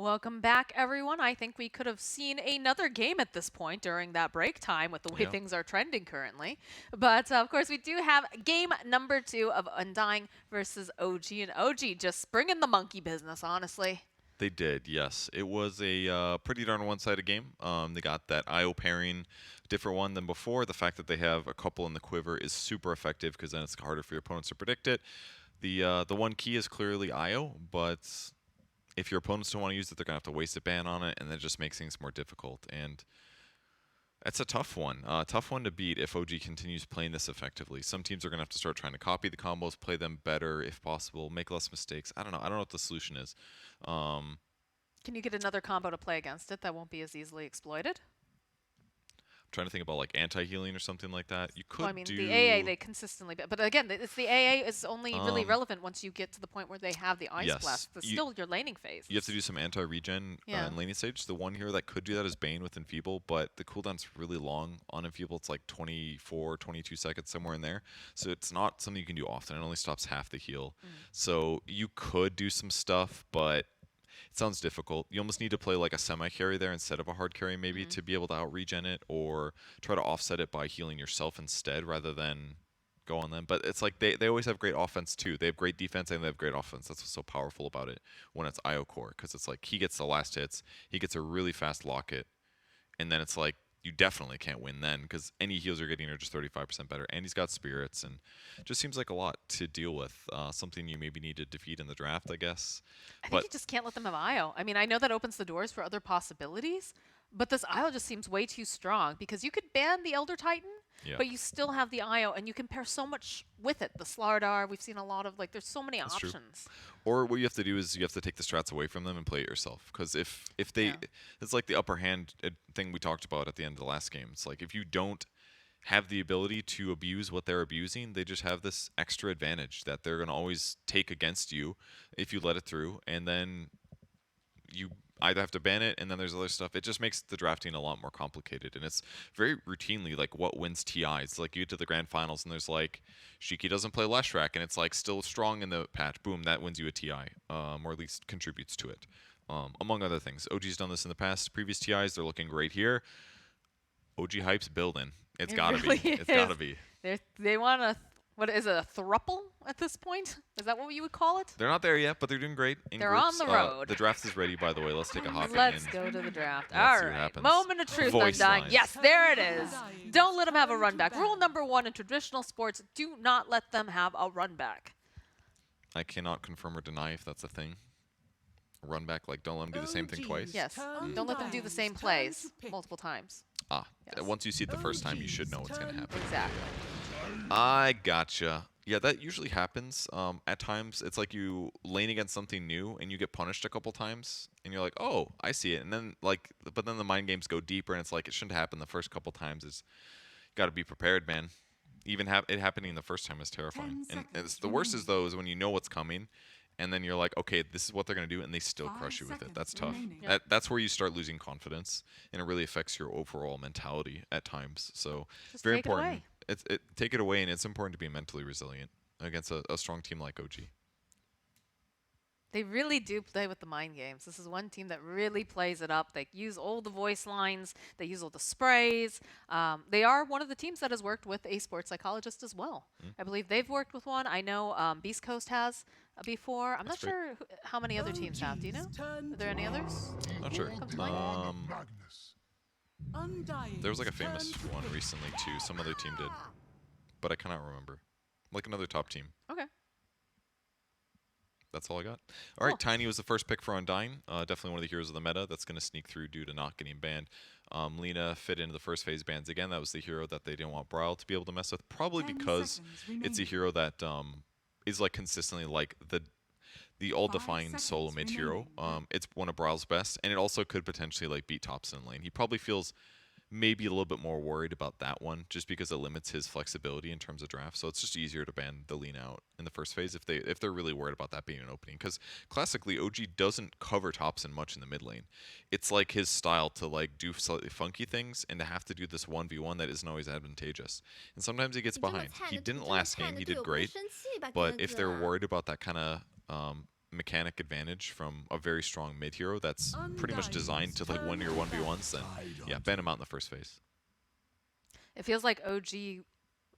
Welcome back, everyone. I think we could have seen another game at this point during that break time with the way Yeah. things are trending currently. But of course, we do have game number 2 of Undying versus OG. And OG just bringing the monkey business, honestly. They did, yes. It was a pretty darn one-sided game. They got that IO pairing, different one than before. The fact that they have a couple in the quiver is super effective because then it's harder for your opponents to predict it. The one key is clearly IO, but if your opponents don't want to use it, they're going to have to waste a ban on it, and that just makes things more difficult. And it's a tough one to beat if OG continues playing this effectively. Some teams are going to have to start trying to copy the combos, play them better if possible, make less mistakes. I don't know what the solution is. Can you get another combo to play against it that won't be as easily exploited? I'm trying to think about like anti-healing or something like that. You could Well, I mean, do the AA, they consistently... But again, it's the AA is only really relevant once you get to the point where they have the Ice yes. Blast. It's still your laning phase. You have to do some anti-regen Yeah. in laning stage. The one hero that could do that is Bane with Enfeeble, but the cooldown's really long on Enfeeble. It's like 24, 22 seconds, somewhere in there. So it's not something you can do often. It only stops half the heal. So you could do some stuff, but it sounds difficult. You almost need to play like a semi-carry there instead of a hard carry maybe to be able to out-regen it, or try to offset it by healing yourself instead rather than go on them. But it's like they always have great offense too. They have great defense and they have great offense. That's what's so powerful about it when it's IO core, because it's like he gets the last hits, he gets a really fast locket, and then it's like you definitely can't win then because any heals you're getting are just 35% better. And he's got spirits, and it just seems like a lot to deal with. Something you maybe need to defeat in the draft, I guess. I think you just can't let them have IO. I mean, I know that opens the doors for other possibilities, but this IO just seems way too strong because you could ban the Elder Titan, Yeah. but you still have the IO, and you can pair so much with it. The Slardar, we've seen a lot of, like, there's so many That's true. options. Or what you have to do is you have to take the strats away from them and play it yourself. Because if they, it's like the upper hand thing we talked about at the end of the last game. It's like if you don't have the ability to abuse what they're abusing, they just have this extra advantage that they're going to always take against you if you let it through. And then you either have to ban it, and then there's other stuff. It just makes the drafting a lot more complicated, and it's very routinely like what wins TIs. Like you get to the grand finals, and there's like Shiki doesn't play Leshrac, and it's like still strong in the patch. Boom, that wins you a TI, or at least contributes to it, among other things. OG's done this in the past. Previous TIs, they're looking great here. OG hype's building. It's gotta really be. It's is. gotta be. They want a, what is it, a thruple at this point? Is that what you would call it? They're not there yet, but they're doing great. In They're groups. on the road. The draft is ready, by the way. Let's take a hop Let's in. go to the draft. Let's All see what right. happens. Moment of truth, Voice Undying. lines. Yes, there it is. Don't let them have a run back. Rule number 1 in traditional sports, do not let them have a run back. I cannot confirm or deny if that's a thing. Run back, like don't let them do the same thing twice. Yes. Don't let them do the same plays multiple times. Yes. Once you see it the first time, you should know what's going to happen. Exactly. I gotcha. Yeah, that usually happens. At times, it's like you lane against something new and you get punished a couple times, and you're like, "Oh, I see it." And then but then the mind games go deeper, and it's like it shouldn't happen the first couple times. It's got to be prepared, man. Even it happening the first time is terrifying. And the worst is though is when you know what's coming, and then you're like, okay, this is what they're going to do, and they still crush you with it. That's tough. That's where you start losing confidence, and it really affects your overall mentality at times. So Just very take it important. away. Take it away, and it's important to be mentally resilient against a strong team like OG. They really do play with the mind games. This is one team that really plays it up. They use all the voice lines. They use all the sprays. They are one of the teams that has worked with a sports psychologist as well. I believe they've worked with one. I know Beast Coast has before. I'm That's not great. sure how many other teams have. Do you know? Are there any others? Not sure. Comes to mind? There was like a famous one recently too. Some other team did, but I cannot remember. Like another top team. Okay. That's all I got. All right, Cool. Tiny was the first pick for Undying. Definitely one of the heroes of the meta that's going to sneak through due to not getting banned. Lena fit into the first phase bans again. That was the hero that they didn't want Brawl to be able to mess with, probably 10 because seconds it's a remaining. hero that is like consistently like the all-defined 5 solo mid seconds hero. remaining. It's one of Brawl's best, and it also could potentially like beat Thompson in lane. He probably feels maybe a little bit more worried about that one just because it limits his flexibility in terms of draft. So it's just easier to ban the lean out in the first phase if they're really worried about that being an opening. Because classically, OG doesn't cover Thompson much in the mid lane. It's like his style to like do slightly funky things and to have to do this 1v1 that isn't always advantageous. And sometimes he gets behind. He didn't last game. He did great. But if they're worried about that kind of mechanic advantage from a very strong mid hero that's pretty much designed to like win your 1v1s, then yeah, ban him out in the first phase. It feels like OG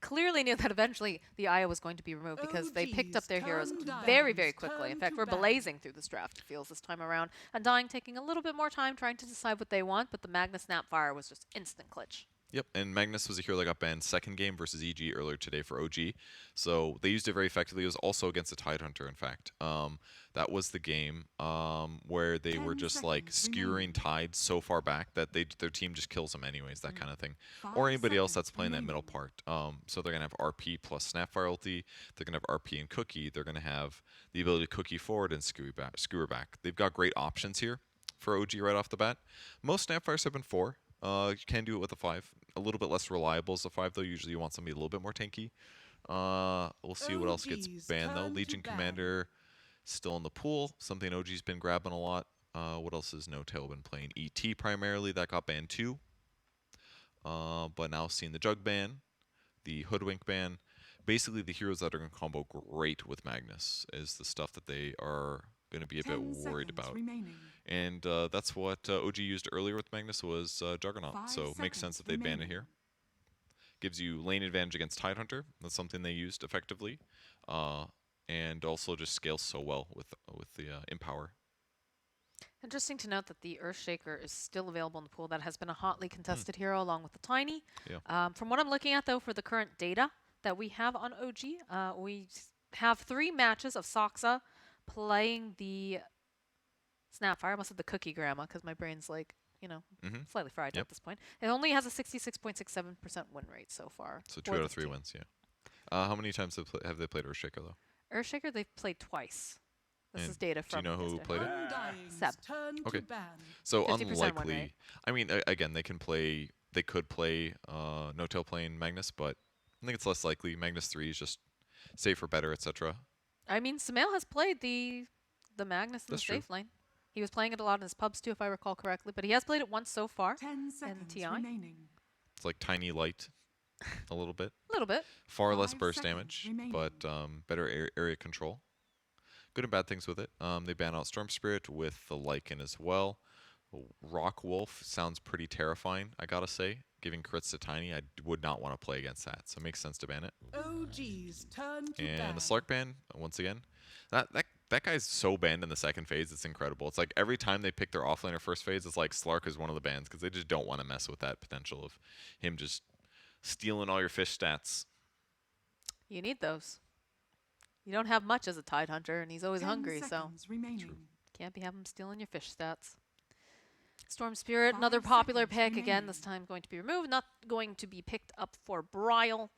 clearly knew that eventually the Aya was going to be removed because they picked up their heroes very, very quickly. In fact, we're blazing through this draft, it feels, this time around. Undying taking a little bit more time trying to decide what they want, but the Magnus Snapfire was just instant clutch. Yep, and Magnus was a hero that got banned second game versus EG earlier today for OG. So they used it very effectively. It was also against a Tidehunter, in fact. That was the game where they were just like skewering Tide so far back that their team just kills them anyways, that kind of thing. Or anybody else that's playing that middle part. So they're going to have RP plus Snapfire ulti. They're going to have RP and Cookie. They're going to have the ability to Cookie forward and skewer back. They've got great options here for OG right off the bat. Most Snapfires have been 4. You can do it with a 5. A little bit less reliable as a 5, though. Usually you want somebody a little bit more tanky. We'll see what else gets banned, though. Legion Commander still in the pool. Something OG's been grabbing a lot. What else has No Tail been playing? ET primarily. That got banned too. But now seeing the Jug ban, the Hoodwink ban. Basically, the heroes that are going to combo great with Magnus is the stuff that they are going to be a bit worried about. And that's what OG used earlier with Magnus was Juggernaut. So it makes sense that they'd ban it here. Gives you lane advantage against Tidehunter. That's something they used effectively. And also just scales so well with the Empower. Interesting to note that the Earthshaker is still available in the pool. That has been a hotly contested hero along with the Tiny. Yeah. From what I'm looking at, though, for the current data that we have on OG, we have 3 matches of Soxa playing the Snapfire. I almost said the Cookie Grandma because my brain's like, slightly fried at this point. It only has a 66.67% win rate so far. So 2 out of 3 wins, yeah. How many times have they played Earthshaker, though? Earthshaker, they've played twice. This And is data do from you know who played it? Seb. Okay. So 50% win unlikely. rate. I mean, again, they could play No Tail playing Magnus, but I think it's less likely. Magnus 3 is just safer, better, etc. I mean, Sumail has played the Magnus in That's the true. safe lane. He was playing it a lot in his pubs too, if I recall correctly. But he has played it once so far 10 in seconds TI. remaining. It's like tiny light, a little bit. A little bit. Far less 5 burst seconds damage, remaining. but better area control. Good and bad things with it. They ban out Storm Spirit with the Lycan as well. Rock Wolf sounds pretty terrifying, I gotta say. Giving crits to Tiny, I would not want to play against that, so it makes sense to ban it. OG's turn to And ban. a Slark ban, once again. That guy's so banned in the second phase, it's incredible. It's like every time they pick their offlaner first phase, it's like Slark is one of the bans because they just don't want to mess with that potential of him just stealing all your fish stats. You need those. You don't have much as a Tidehunter, and he's always 10 hungry, so seconds remaining. can't be having him stealing your fish stats. Storm Spirit, 5 another popular seconds pick. Again, this remaining. time going to be removed. Not going to be picked up for Brile.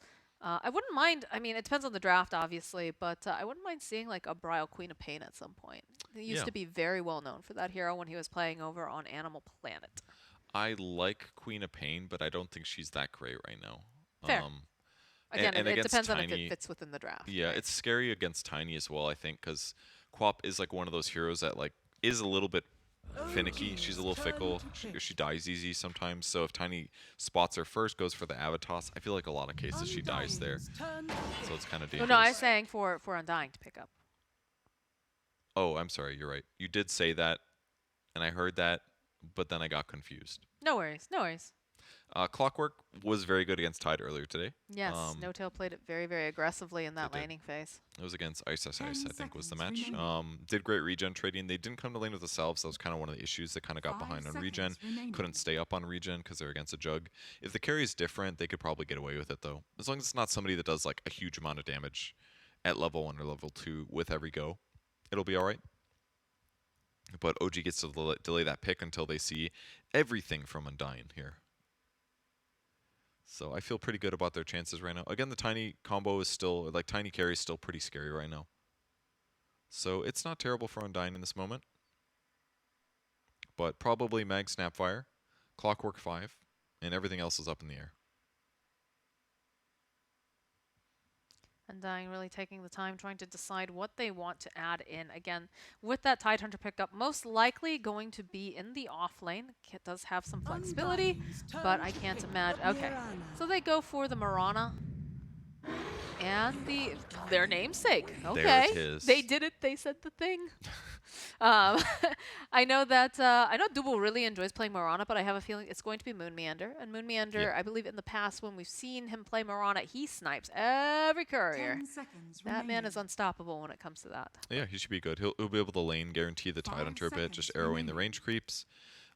I wouldn't mind. I mean, it depends on the draft, obviously, but I wouldn't mind seeing like a Brile Queen of Pain at some point. He used Yeah. to be very well known for that hero when he was playing over on Animal Planet. I like Queen of Pain, but I don't think she's that great right now. Fair. Again, and it against depends on if Tiny- it fits within the draft. Yeah, right? it's scary against Tiny as well, I think, because Quap is like one of those heroes that like is a little bit finicky. She's a little fickle. She dies easy sometimes. So if Tiny spots her first, goes for the Avatos, I feel like a lot of cases she dies there. Undying's turn to pick. So it's kind of Oh, dangerous. no, I was saying for Undying to pick up. Oh, I'm sorry. You're right. You did say that, and I heard that, but then I got confused. No worries, no worries. Clockwork was very good against Tide earlier today. Yes, No Tail played it very, very aggressively in that did. laning phase. It was against Ice, I 10 think, was the seconds match. remaining. Did great regen trading. They didn't come to lane with themselves. That was kind of one of the issues. They kind of got 5 behind on seconds regen. remaining. Couldn't stay up on regen because they're against a Jug. If the carry is different, they could probably get away with it, though. As long as it's not somebody that does like a huge amount of damage at level 1 or level 2 with every go, it'll be all right. But OG gets to delay that pick until they see everything from Undying here. So I feel pretty good about their chances right now. Again, the Tiny combo is still, like Tiny carry is still pretty scary right now. So it's not terrible for Undying in this moment. But probably Mag Snapfire, Clockwork 5, and everything else is up in the air. Undying really taking the time trying to decide what they want to add in. Again, with that Tidehunter pickup, most likely going to be in the off lane. It does have some flexibility, Undying's but turn I to can't pick. imagine. Okay, Mirana. so they go for the Marana. And their namesake. There Okay. it is. They did it. They said the thing. um, I know Double really enjoys playing Mirana, but I have a feeling it's going to be Moon Meander. And Moon Meander, Yeah. I believe in the past when we've seen him play Mirana, he snipes every courier. 10 seconds That man remaining. is unstoppable when it comes to that. Yeah, he should be good. He'll be able to lane, guarantee the tide 5 hunter a bit, just seconds arrowing the remaining. range creeps.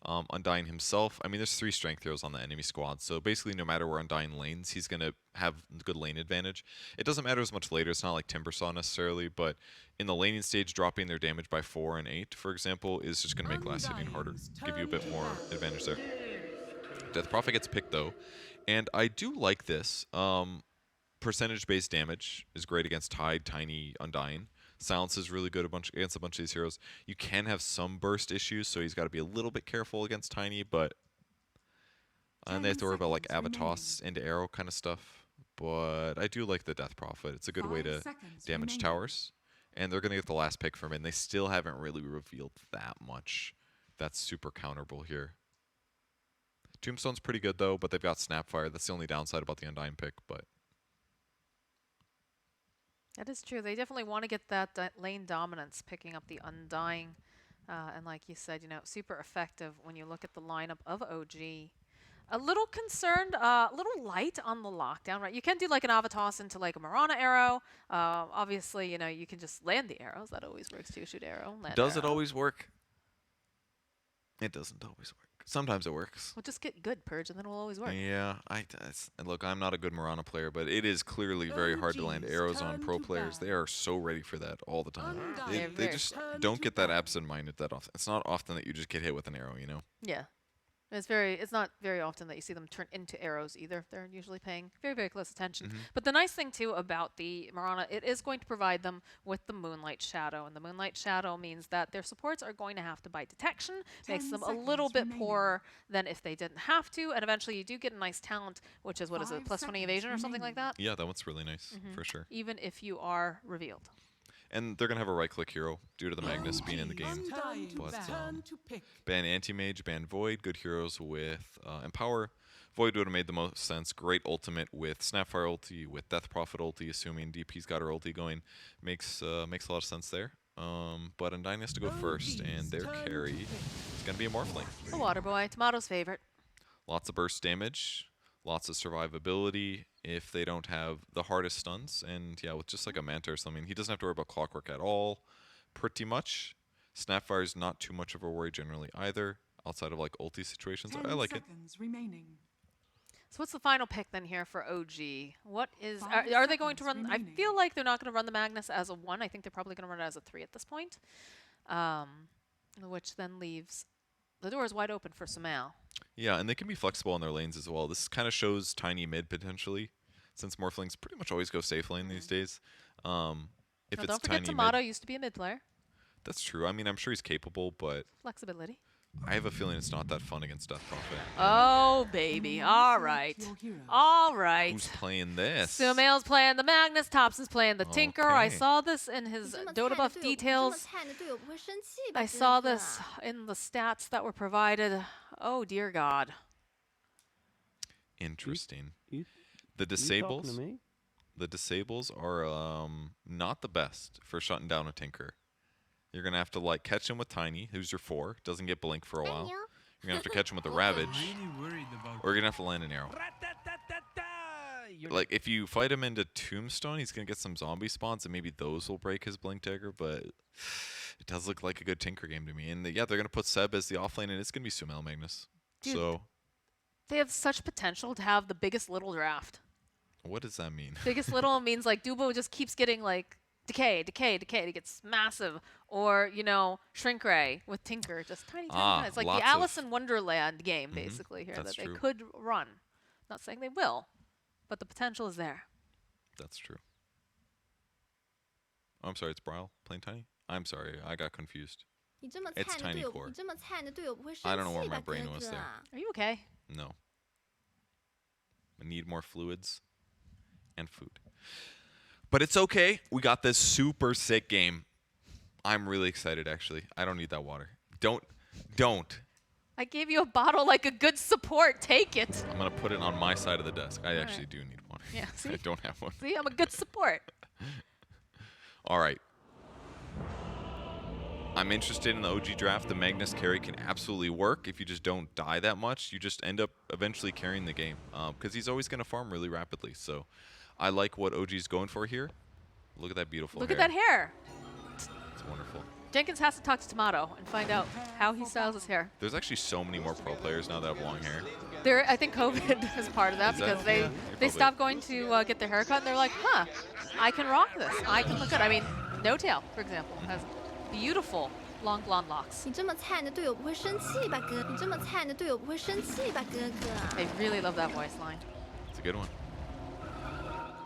Undying himself, I mean, there's 3 strength heroes on the enemy squad, so basically no matter where Undying lanes, he's going to have good lane advantage. It doesn't matter as much later, it's not like Timbersaw necessarily, but in the laning stage, dropping their damage by 4 and 8, for example, is just going to make last hitting harder, give you a bit more advantage there. Death Prophet gets picked though, and I do like this. Percentage-based damage is great against Tide, Tiny, Undying. Silence is really good against a bunch of these heroes. You can have some burst issues, so he's got to be a little bit careful against Tiny, but and they have to worry about like 10 seconds Avatos into arrow kind of stuff. But I do like the Death Prophet. It's a good way 5 to seconds damage remaining. towers, and they're gonna get the last pick from it. And they still haven't really revealed that much. That's super counterable here. Tombstone's pretty good though, but they've got Snapfire. That's the only downside about the Undying pick, but. That is true. They definitely want to get that lane dominance, picking up the Undying. And like you said, super effective when you look at the lineup of OG. A little concerned, a little light on the lockdown, right? You can do like an Avatos into like a Mirana arrow. Obviously, you can just land the arrows. That always works too. Shoot arrow, land Does it arrow. always work? It doesn't always work. Sometimes it works. We'll just get good Purge, and then it'll always work. Yeah, and look, I'm not a good Mirana player, but it is clearly very hard to land OG's arrows on turn pro to players. They bat. are so ready for that all the time. Undying They very just turn don't to get that bat. absent-minded that often. It's not often that you just get hit with an arrow, Yeah. It's not very often that you see them turn into arrows either. They're usually paying very, very close attention. But the nice thing too about the Mirana, it is going to provide them with the Moonlight Shadow. And the Moonlight Shadow means that their supports are going to have to buy detection, makes 10 them a little seconds bit remaining. poorer than if they didn't have to. And eventually you do get a nice talent, which is, what is it, 5 plus 20 seconds evasion or something like remaining. that? Yeah, that one's really nice, for sure. Even if you are revealed. And they're going to have a right-click hero due to the Magnus being in the game. Undying But, turn to pick. Ban Anti-Mage, ban Void, good heroes with Empower. Void would have made the most sense. Great ultimate with Snapfire ulti, with Death Prophet ulti, assuming DP's got her ulti going. Makes a lot of sense there. But Undying has to go first, and their carry is going to be a Morphling. The Water Boy, Tomato's favorite. Lots of burst damage, lots of survivability if they don't have the hardest stuns. And yeah, with just like a Manta or something, he doesn't have to worry about Clockwork at all, pretty much. Snapfire is not too much of a worry generally either, outside of like ulti situations. 10 I like it. seconds remaining. So what's the final pick then here for OG? What is 5 are they going to run? seconds I remaining. feel like they're not going to run the Magnus as a 1. I think they're probably going to run it as a 3 at this point. Which then leaves the doors wide open for Sumail. Yeah, and they can be flexible in their lanes as well. This kind of shows Tiny mid potentially, since Morphlings pretty much always go safe lane these days. If Now, it's don't forget Tiny Tomato mid, used to be a mid player. that's true. I mean, I'm sure he's capable, but Flexibility. I have a feeling it's not that fun against Death Prophet. Oh baby. All Select right. your hero. All right. Who's playing this? Sumail's playing the Magnus, Thompson's playing the Tinker. I Okay. saw this in his 这么 Dota 菜的 buff 队友，这么 details. 菜的队友不会生气吧？ I 真 saw 的 this in the stats that were provided. Oh dear God. Interesting. You The talking disables. to me? The disables are not the best for shutting down a Tinker. You're gonna have to like catch him with Tiny, who's your 4, doesn't get blink for a while. You're gonna have to catch him with the Ravage, Really worried about or you're gonna have to land an arrow. Like if you fight him into Tombstone, he's gonna get some zombie spawns, and maybe those will break his blink dagger. But it does look like a good Tinker game to me. And yeah, they're gonna put Seb as the offlane, and it's gonna be Sumail Magnus. Dude. So They have such potential to have the biggest little draft. what does that mean? Biggest little means like Dubo just keeps getting like decay. It gets massive. Or, Shrink Ray with Tinker, just tiny. It's like lots the of- Alice in Wonderland game, basically, here, that's that they true. could run. Not saying they will, but the potential is there. That's true. Oh, I'm sorry, it's Bryle playing Tiny? I'm sorry, I got confused. 你这么 It's 菜的队 tiny 友， core. 你这么菜的队友不会生 I don't know where 气 my 吧， brain 哥 was 哥 there. 啊？ Are you okay? No. I need more fluids and food. But it's okay. We got this super sick game. I'm really excited, actually. I don't need that water. Don't. I gave you a bottle like a good support. Take it. I'm going to put it on my side of the desk. I actually do need water. Yeah, see? I don't have one. See, I'm a good support. All right. I'm interested in the OG draft. The Magnus carry can absolutely work if you just don't die that much. You just end up eventually carrying the game because he's always going to farm really rapidly. So I like what OG's going for here. Look at that beautiful Look hair. at that hair. It's wonderful. Jenkins has to talk to Tomato and find out how he styles his hair. There's actually so many more pro players now that have long hair. I think COVID is part of that Is that- because yeah, they probably. stopped going to get their haircut and they're like, huh, I can rock this. I can look good. I mean, No Tail, for example, has beautiful long blonde locks. 你这么菜，你的队友不会生气吧，哥？你这么菜，你的队友不会生气吧，哥哥？ I really love that voice line. It's a good one.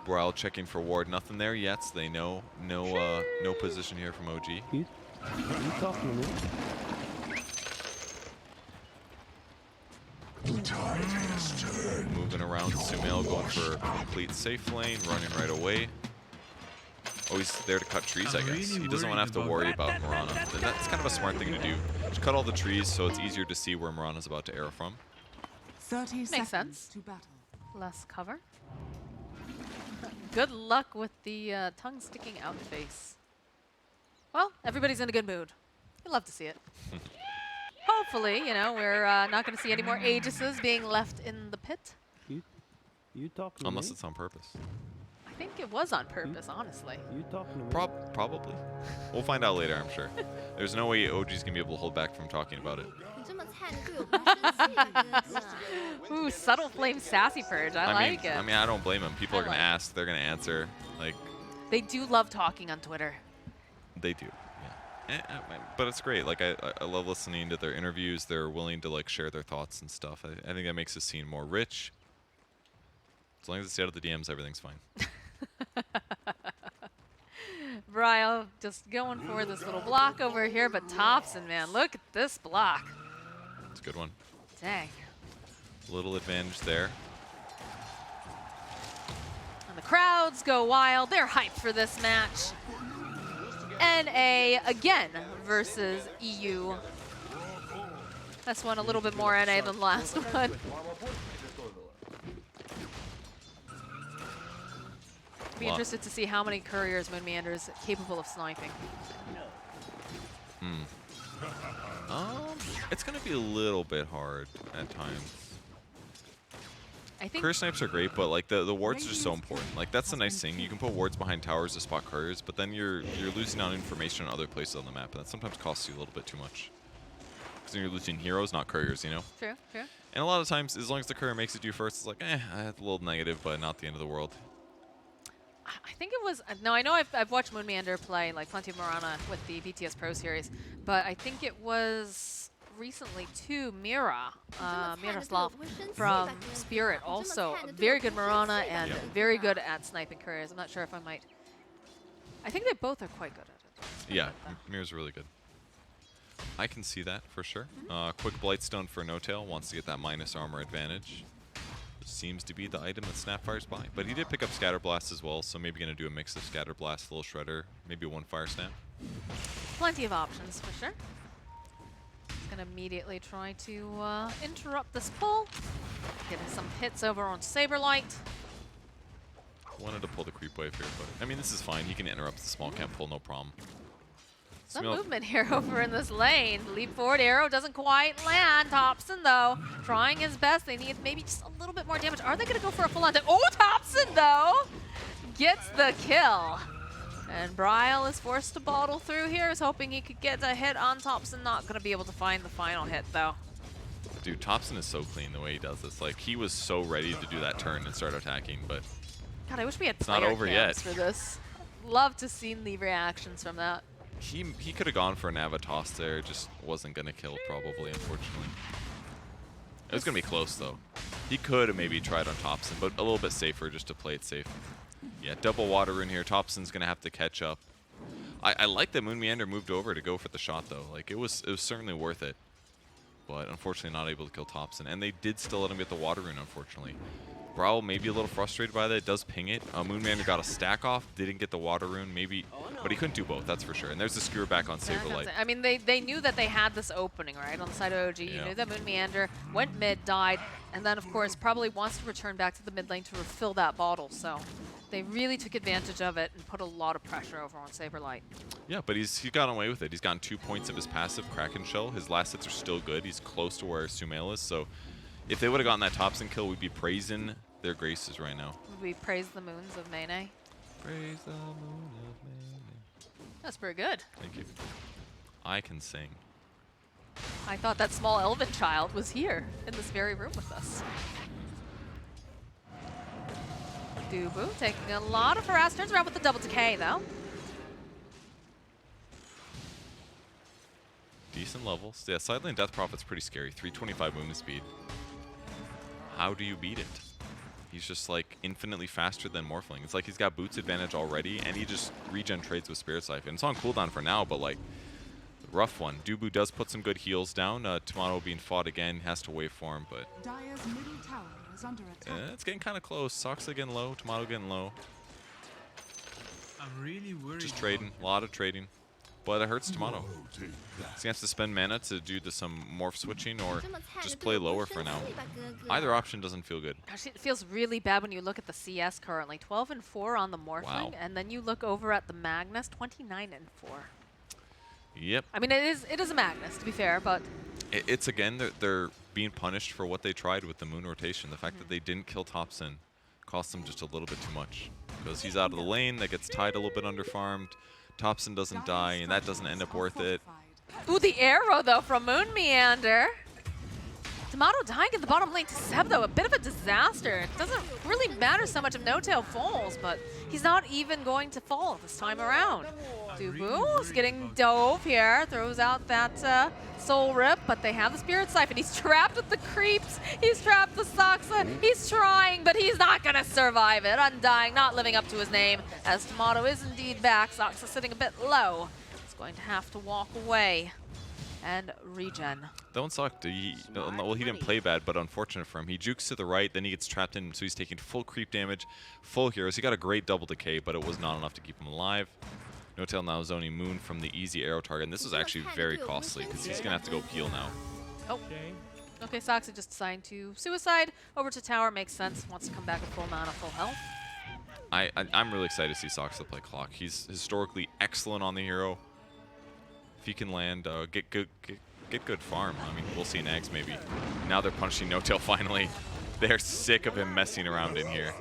Browl checking for ward. Nothing there yet. So they know no position here from OG. You talking to me? Moving around Sumail, going for a complete safe lane, running right away. Oh, he's there to cut trees, I guess. He doesn't want to have to worry about Mirana. And that's kind of a smart thing to do. Just cut all the trees so it's easier to see where Mirana's about to arrow from. 30 Makes seconds sense. to battle. Less cover. Good luck with the tongue sticking out face. Well, everybody's in a good mood. You love to see it. Hopefully, you know, we're not going to see any more Aegises being left in the pit. You talking to Unless me? it's on purpose. I think it was on purpose, honestly. You talking to me? Probably. We'll find out later, I'm sure. There's no way OG's going to be able to hold back from talking about it. 你这么菜，你的队友不会生气吧，哥哥？ Ooh, subtle flame sassy purge. I like it. I mean, I don't blame him. People I are going like to it. ask. They're going to answer. Like, They do love talking on Twitter. they do. Yeah. But it's great. Like, I love listening to their interviews. They're willing to, like, share their thoughts and stuff. I think that makes the scene more rich. As long as it's out of the DMs, everything's fine. Bryle just going for this little block over here, but Thompson, man, look at this block. It's a good one. Dang. Little advantage there. And the crowds go wild. They're hyped for this match. NA again versus EU. This one a little bit more NA than the last one. Be interested to see how many couriers Moon Meander is capable of sniping. It's going to be a little bit hard at times. I think Courier snipes are great, but like the wards are just so important. Like that's the nice thing. You can put wards behind towers to spot couriers, but then you're losing out information on other places on the map, and that sometimes costs you a little bit too much. Because then you're losing heroes, not couriers, you know? true. And a lot of times, as long as the courier makes it do first, it's like, I had a little negative, but not the end of the world. I think it was, no, I know I've watched Moon Meander play like plenty of Mirana with the VTS Pro Series, but I think it was recently too Mira, Miroslav from Spirit, also a very good Mirana and very good at sniping couriers. I'm not sure if I might, I think they both are quite good at it. Yeah, Mirror's really good. I can see that for sure. Quick Blightstone for No Tail, wants to get that minus armor advantage. Seems to be the item that Snapfire's by. But he did pick up Scatter Blast as well, so maybe going to do a mix of Scatter Blast, little Shredder, maybe one Fire Snap. Plenty of options for sure. He's going to immediately try to interrupt this pull. Get some hits over on Saberlight. Wanted to pull the creep wave here, but I mean, this is fine. He can interrupt the small camp pull, no problem. Some Sumail- movement here over in this lane. Leap forward arrow doesn't quite land. Thompson, though, trying his best. They need maybe just a little bit more damage. Are they going to go for a full-on damage? Oh, Thompson, though, gets the kill. And Bryle is forced to bottle through here. Is hoping he could get a hit on Thompson. Not going to be able to find the final hit, though. Dude, Thompson is so clean the way he does this. Like, he was so ready to do that turn and start attacking, but God, I wish we had not player over cams yet. for this. Love to see the reactions from that. he could have gone for an Avatos there. Just wasn't going to kill, probably, unfortunately. It was going to be close, though. He could have maybe tried on Thompson, but a little bit safer just to play it safe. Yeah, double water rune here. Thompson's going to have to catch up. I like that Moon Meander moved over to go for the shot, though. Like, it was certainly worth it. But unfortunately not able to kill Thompson. And they did still let him get the water rune, unfortunately. Brawl may be a little frustrated by that. It does ping it. Moonmander got a stack off. Didn't get the water rune, maybe, but he couldn't do both. That's for sure. And there's the skewer back on Saberlight. I mean, they knew that they had this opening, right, on the side of OG. You knew that Moon Meander went mid, died, and then, of course, probably wants to return back to the mid lane to refill that bottle. So they really took advantage of it and put a lot of pressure over on Saberlight. Yeah, but he's gotten away with it. He's gotten 2 points of his passive, Kraken Shell. His last hits are still good. He's close to where Sumail is. So if they would have gotten that Thompson kill, we'd be praising their graces right now. We praise the moons of Mene. Praise the moon of Mene. That's pretty good. Thank you. I can sing. I thought that small elven child was here in this very room with us. Dubu taking a lot of harass. Turns around with the double decay, though. Decent levels. Yeah, side lane Death Prophet's pretty scary. 325 movement speed. How do you beat it? He's just like infinitely faster than Morphling. It's like he's got boots advantage already, and he just regen trades with Spirit Siphon. It's on cooldown for now, but like, rough one. Dubu does put some good heals down. Tomato being fought again, has to wait for him, but Dire's middle tower is under attack. it's getting kind of close. Soxa getting low, Tomato getting low. I'm really worried. Just trading, a lot of trading. But it hurts Tomato. He's going to have to spend mana to do some morph switching or 这么菜的 just 队 play 友不 lower 会 for 生 now. 气吧，哥哥？ Either option doesn't feel good. Gosh, it feels really bad when you look at the CS currently. 12 and 4 on the Morphling, Wow. and then you look over at the Magnus, 29 and 4. Yep. I mean, it is a Magnus, to be fair, but It's again, they're being punished for what they tried with the moon rotation. The fact that they didn't kill Thompson cost them just a little bit too much. Because he's out of the lane, that gets tied a little bit underfarmed. Thompson doesn't die, and that doesn't end up worth it. ooh, the arrow though from Moon Meander. Tomato dying in the bottom lane to Seb though, a bit of a disaster. It doesn't really matter so much if No Tail falls, but he's not even going to fall this time around. Dubu's getting dove here, throws out that soul rip, but they have the Spirit Siphon. He's trapped with the creeps. He's trapped the Soxa. He's trying, but he's not gonna survive it. Undying, not living up to his name, as Tomato is indeed back. Soxa sitting a bit low. He's going to have to walk away and regen. That one sucked. Well, he didn't play bad, but unfortunate for him. He jukes to the right, then he gets trapped in, so he's taking full creep damage, full heroes. He got a great double decay, but it was not enough to keep him alive. No Tail now zoning Moon from the easy arrow target, and this is actually very costly because he's going to have to go heal now. Oh. Okay, Soxa just assigned to suicide. Over to tower, makes sense. Wants to come back with full mana, full health. I'm really excited to see Soxa play Clock. He's historically excellent on the hero. If he can land, get good farm. I mean, we'll see next maybe. Now they're punishing No Tail finally. They're sick of him messing around in here.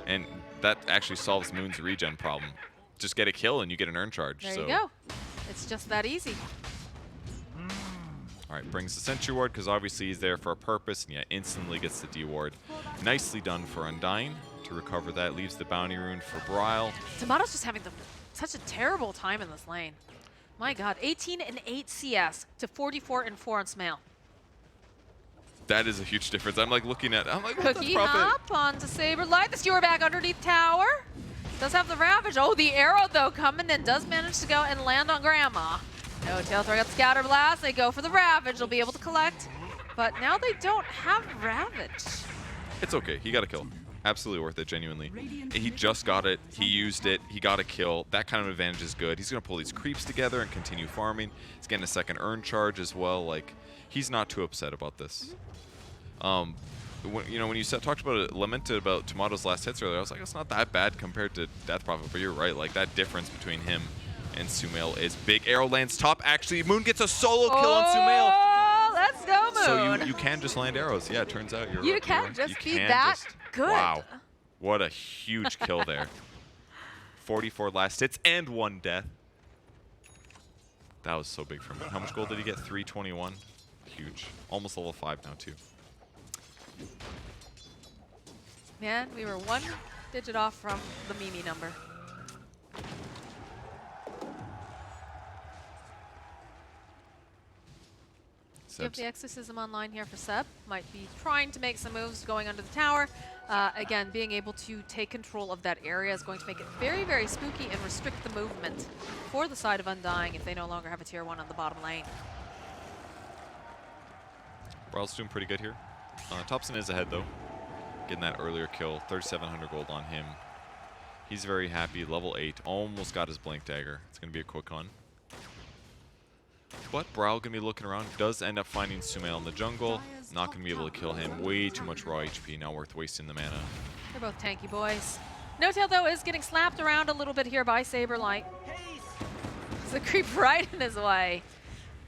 And that actually solves Moon's regen problem. Just get a kill and you get an earn charge. There so. you go. It's just that easy. All right, brings the Sentry Ward because obviously he's there for a purpose, and yeah, instantly gets the D Ward. Nicely done for Undying to recover that. Leaves the bounty rune for Brile. Tomato's just having such a terrible time in this lane. My God, 18 and 8 CS to 44 and 4 on Smail. That is a huge difference. I'm like looking at. I'm like, what's Cookie that profit? hop onto Saberlight. The skewer back underneath tower. Does have the Ravage. Oh, the arrow though coming in does manage to go and land on Grandma. No Tail throwing out the Scatter Blast. They go for the Ravage. They'll be able to collect. But now they don't have Ravage. It's okay. He got a kill. Absolutely worth it, genuinely. He just got it. He used it. He got a kill. That kind of advantage is good. He's going to pull these creeps together and continue farming. He's getting a second earn charge as well. Like, he's not too upset about this. When you talked about it, lamented about Tomato's last hits earlier, I was like, it's not that bad compared to Death Prophet. But you're right. Like, that difference between him and Sumail is big. Arrow lands top. Actually, Moon gets a solo kill on Sumail. Oh, let's go, Moon. So you can just land arrows. Yeah, it turns out You can just be that good. Wow. What a huge kill there. 44 last hits and 1 death. That was so big for him. How much gold did he get? 321. Huge. Almost level 5 now, too. Man, we were 1 digit off from the Mimi number. You have the Exorcism online here for Seb. Might be trying to make some moves going under the tower. Again, being able to take control of that area is going to make it very, very spooky and restrict the movement for the side of Undying if they no longer have a tier 1 on the bottom lane. Brile's doing pretty good here. Thompson is ahead, though. getting that earlier kill. 3,700 gold on him. He's very happy. Level 8. Almost got his Blink Dagger. It's going to be a quick one. But Brawl going to be looking around. Does end up finding Sumail in the jungle. Not going to be able to kill him. Way too much raw HP. Not worth wasting the mana. They're both tanky boys. No-Tail, though, is getting slapped around a little bit here by Saberlight. It's a creep right in his way.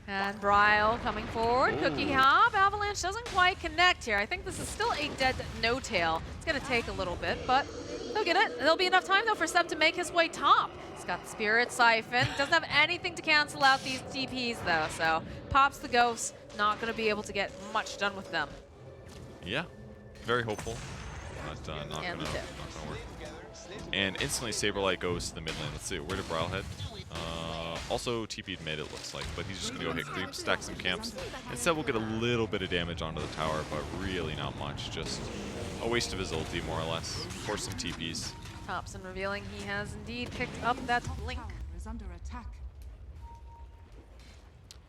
And Bryle coming forward. Cookie Hop. Avalanche doesn't quite connect here. I think this is still a dead No-Tail. It's going to take a little bit, but they'll get it. There'll be enough time, though, for Seb to make his way top. He's got the Spirit Siphon. Doesn't have anything to cancel out these TPs, though, so pops the Ghosts. Not going to be able to get much done with them. Yeah, very hopeful. But not gonna work. And instantly Saberlight goes to the mid lane. Let's see, where did Bryle head? Also TP'd mid, it looks like, but he's just gonna go hit creep, stack some camps. Instead, we'll get a little bit of damage onto the tower, but really not much. Just a waste of his ulti, more or less. Force some TPs. Thompson revealing he has indeed picked up that blink. Tower is under attack.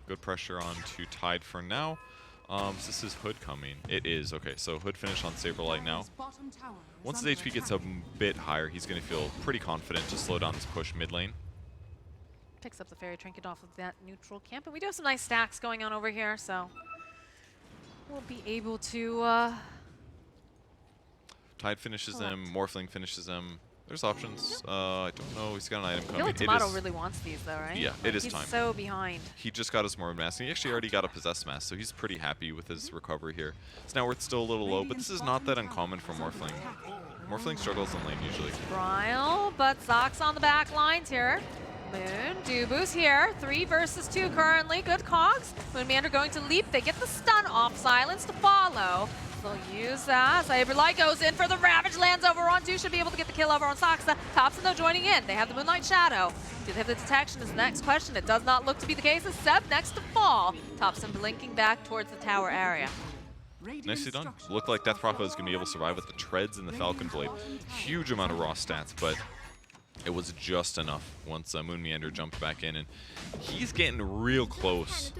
Good pressure on to Tide for now. So this is Hood coming. It is. Okay, so Hood finished on Saberlight now. Dire's bottom tower is Once under his HP gets a attack. bit higher, he's going to feel pretty confident to slow down his push mid lane. Picks up the Fairy Trinket off of that neutral camp. And we do have some nice stacks going on over here, so we'll be able to... Tide finishes him, Morphling finishes him. There's options. I don't know. He's got an item I feel coming. like Tomato really wants these, though, right? Yeah, Like, it is he's time. so behind. He just got his Morbid Mask, and he actually already got a Possessed Mask, so he's pretty happy with his recovery here. His net worth still a little low, but this is not that uncommon for Morphling. Morphling struggles in lane usually. Bryle, but Zox on the back lines here. Moon, Dubu's here. 3 versus 2 currently. Good cogs. Moonmeander going to leap. They get the stun off. Silence to follow. They'll use that. Saberlight goes in for the Ravage. Lands over on 2. Should be able to get the kill over on Soxa. Thompson, though, joining in. They have the Moonlight Shadow. Do they have the detection is the next question. It does not look to be the case. As Seb next to fall. Thompson blinking back towards the tower area. Nicely done. Looked like Death Prophet was going to be able to survive with the Treads and the Falcon Blade. Huge amount of raw stats, but it was just enough once Moon Meander jumped back in. And he's getting real close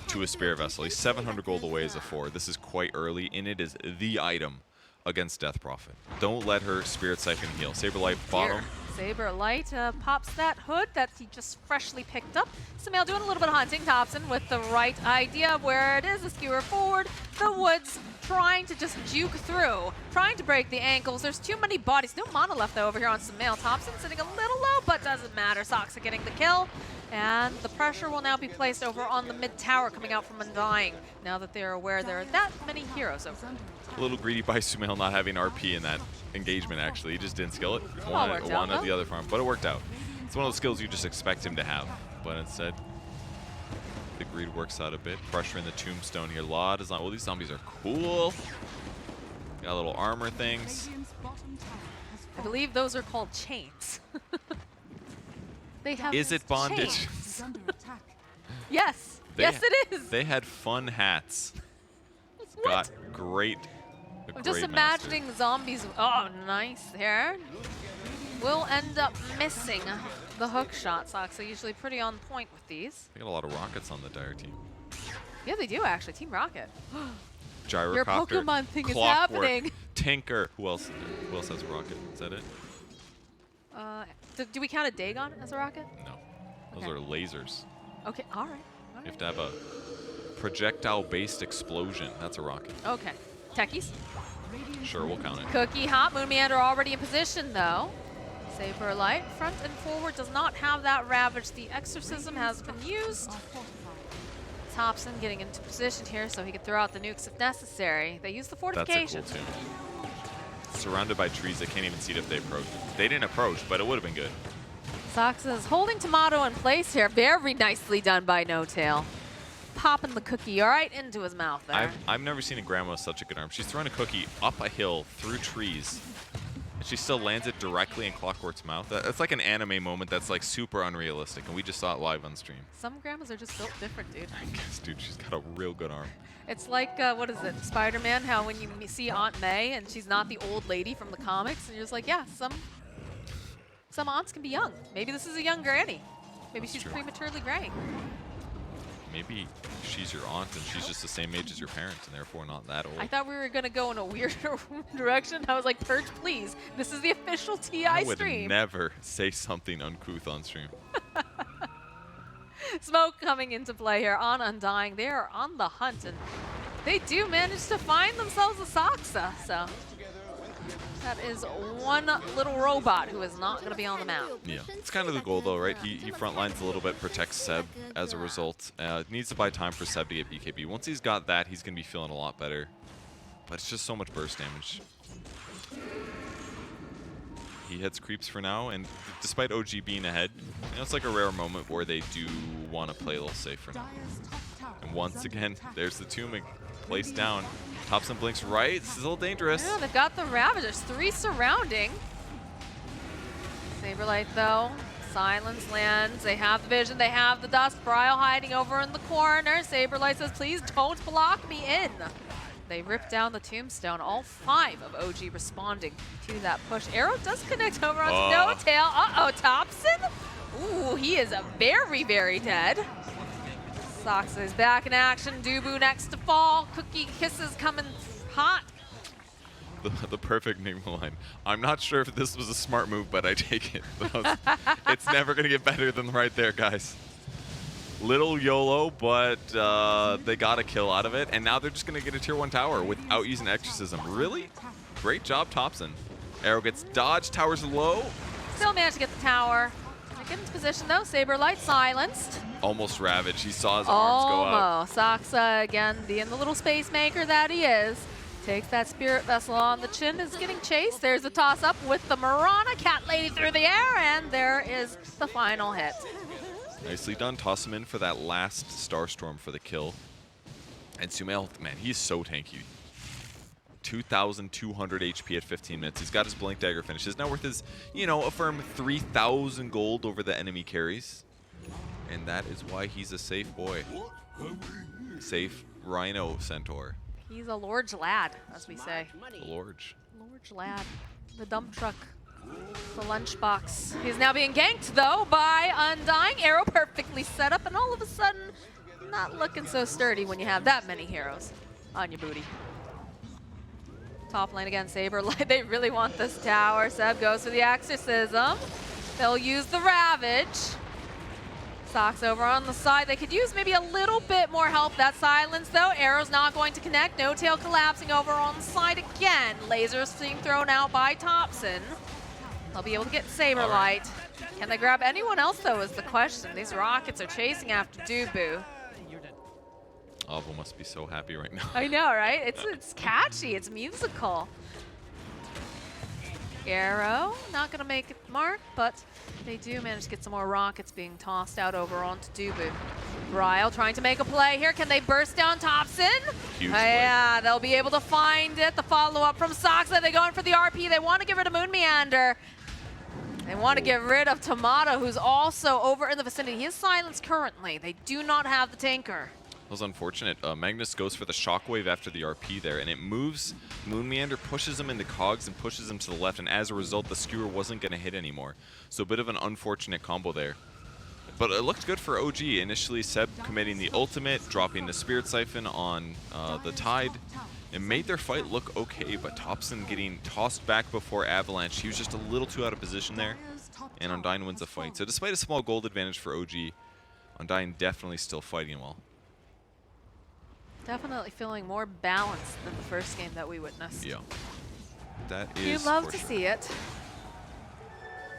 to a Spirit Vessel. He's 700 gold away as a 4. This is quite early, and it is the item against Death Prophet. Don't let her Spirit Siphon heal. Saberlight bottom. Saberlight pops that hood that he just freshly picked up. Sumail doing a little bit of hunting. Thompson with the right idea of where it is. A skewer forward. The woods trying to just juke through. Trying to break the ankles. There's too many bodies. No mana left though over here on Sumail. Thompson sitting a little low, but doesn't matter. Soxa getting the kill. And the pressure will now be placed over on the mid tower coming out from Undying. Now that they're aware there are that many heroes over. A little greedy by Sumail not having RP in that engagement, actually. He just didn't skill it. All worked out, Wanted though. the other farm, but it worked out. It's one of those skills you just expect him to have, but instead, the greed works out a bit. Pressure in the tombstone here. A lot of zombies. Well, these zombies are cool. Got little armor things. Radiant's bottom tower has I fallen. believe those are called chains. They have Is it bondage? chains. Is under attack. Yes. Yes, it is. They had fun hats. What? Got great. I'm just imagining zombies. Oh, nice there. Will end up missing the hook shot. Sox are usually pretty on point with these. They got a lot of rockets on the Dire team. Yeah, they do actually. Team Rocket. Gyrocopter. Your Pokemon thing is Clockwork, happening. Tinker. Who else has a rocket? Is that it? Do we count a Dagon as a rocket? No. Those Okay. are lasers. Okay, all right. You have to have a projectile-based explosion. That's a rocket. Okay. Techies. Sure, we'll count it. Cookie Hop. Moon Meander already in position though. Saberlight front and forward does not have that Ravage. The Exorcism has been used. Are fortified. Thompson getting into position here so he could throw out the nukes if necessary. They use the That's a fortification. cool tune. Surrounded by trees, they can't even see it if they approach. They didn't approach, but it would have been good. Soxa is holding Tomato in place here. Very nicely done by No-Tail. Popping the cookie right into his mouth there. I've never seen a grandma with such a good arm. She's throwing a cookie up a hill through trees, and she still lands it directly in Clockwork's mouth. That's like an anime moment that's like super unrealistic, and we just saw it live on stream. Some grandmas are just built different, dude. I guess, dude, she's got a real good arm. It's like, what is it, Spider-Man, how when you see Aunt May and she's not the old lady from the comics, and you're just like, yeah, some aunts can be young. Maybe this is a young granny. Maybe That's she's true. prematurely graying. maybe she's your aunt and she's just the same age as your parents and therefore not that old. I thought we were gonna go in a weirder direction. I was like, Perch, please. This is the official TI I would stream. never say something uncouth on stream. Smoke coming into play here on Undying. They are on the hunt, and they do manage to find themselves a Saksa. So that is one little robot who is not going to be on the map. Yeah, it's kind of the goal though, right? He front lines a little bit, protects Seb as a result. Needs to buy time for Seb to get BKB. Once he's got that, he's going to be feeling a lot better. But it's just so much burst damage. He hits creeps for now, and despite OG being ahead, you know, it's like a rare moment where they do want to play a little safe for now. And once again, there's the tomb placed down. Thompson blinks right. This is a little dangerous. Yeah, they've got the Ravagers. 3 surrounding. Saberlight, though. Silence lands. They have the vision. They have the dust. Bryle hiding over in the corner. Saberlight says, please don't block me in. They rip down the tombstone. All 5 of OG responding to that push. Arrow does connect over onto No Tail. Uh-oh, Thompson? Ooh, he is very, very dead. Sox is back in action. Dubu next to fall. Cookie Kisses coming hot. The perfect Nigma line. I'm not sure if this was a smart move, but I take it. It's never going to get better than right there, guys. Little YOLO, but they got a kill out of it, and now they're just going to get a tier 1 tower without using Exorcism. Really? Great job, Thompson. Arrow gets dodged, tower's low. Still managed to get the tower. Get into position, though. Saberlight silenced. Almost ravaged. He saw his arms go out. Almost. Saksa, again, being the little space maker that he is, takes that Spirit Vessel on the chin, is getting chased. There's a toss-up with the Mirana Cat Lady through the air, and there is the final hit. Nicely done. Toss him in for that last Starstorm for the kill. And Sumail, man, he's so tanky. 2,200 HP at 15 minutes. He's got his Blink Dagger finish. His net worth is, you know, a firm 3,000 gold over the enemy carries. And that is why he's a safe boy. Safe Rhino Centaur. He's a large lad, as we say. Large. Large lad. The dump truck. The lunchbox. He's now being ganked, though, by Undying. Arrow perfectly set up, and all of a sudden, not looking so sturdy when you have that many heroes on your booty. Top lane again, Saberlight. They really want this tower. Seb goes for the Exorcism. They'll use the Ravage. Sox over on the side. They could use maybe a little bit more help. That silence, though. Arrow's not going to connect. No Tail collapsing over on the side again. Lasers being thrown out by Thompson. They'll be able to get Saberlight. Can they grab anyone else, though, is the question. These Rockets are chasing after Dubu. Avo must be so happy right now. I know, right? It's catchy. It's musical. Arrow, not going to make it mark, but they do manage to get some more rockets being tossed out over onto Dubu. Bryle trying to make a play here. Can they burst down Thompson? Huge Yeah, they'll be able to find it. The follow-up from Soxa. They go in for the RP. They want to get rid of Moon Meander. They want to get rid of Tomato, who's also over in the vicinity. He is silenced currently. They do not have the tanker. That was unfortunate. Magnus goes for the Shockwave after the RP there, and it moves Moon Meander, pushes him into cogs, and pushes him to the left, and as a result, the Skewer wasn't going to hit anymore. So a bit of an unfortunate combo there. But it looked good for OG. Initially, Seb committing the ultimate, dropping the Spirit Siphon on the Tide. It made their fight look okay, but Thompson getting tossed back before Avalanche. He was just a little too out of position there, and Undying wins the fight. So despite a small gold advantage for OG, Undying definitely still fighting well. Definitely feeling more balanced than the first game that we witnessed. Yeah, that is. You'd love for to sure. see it.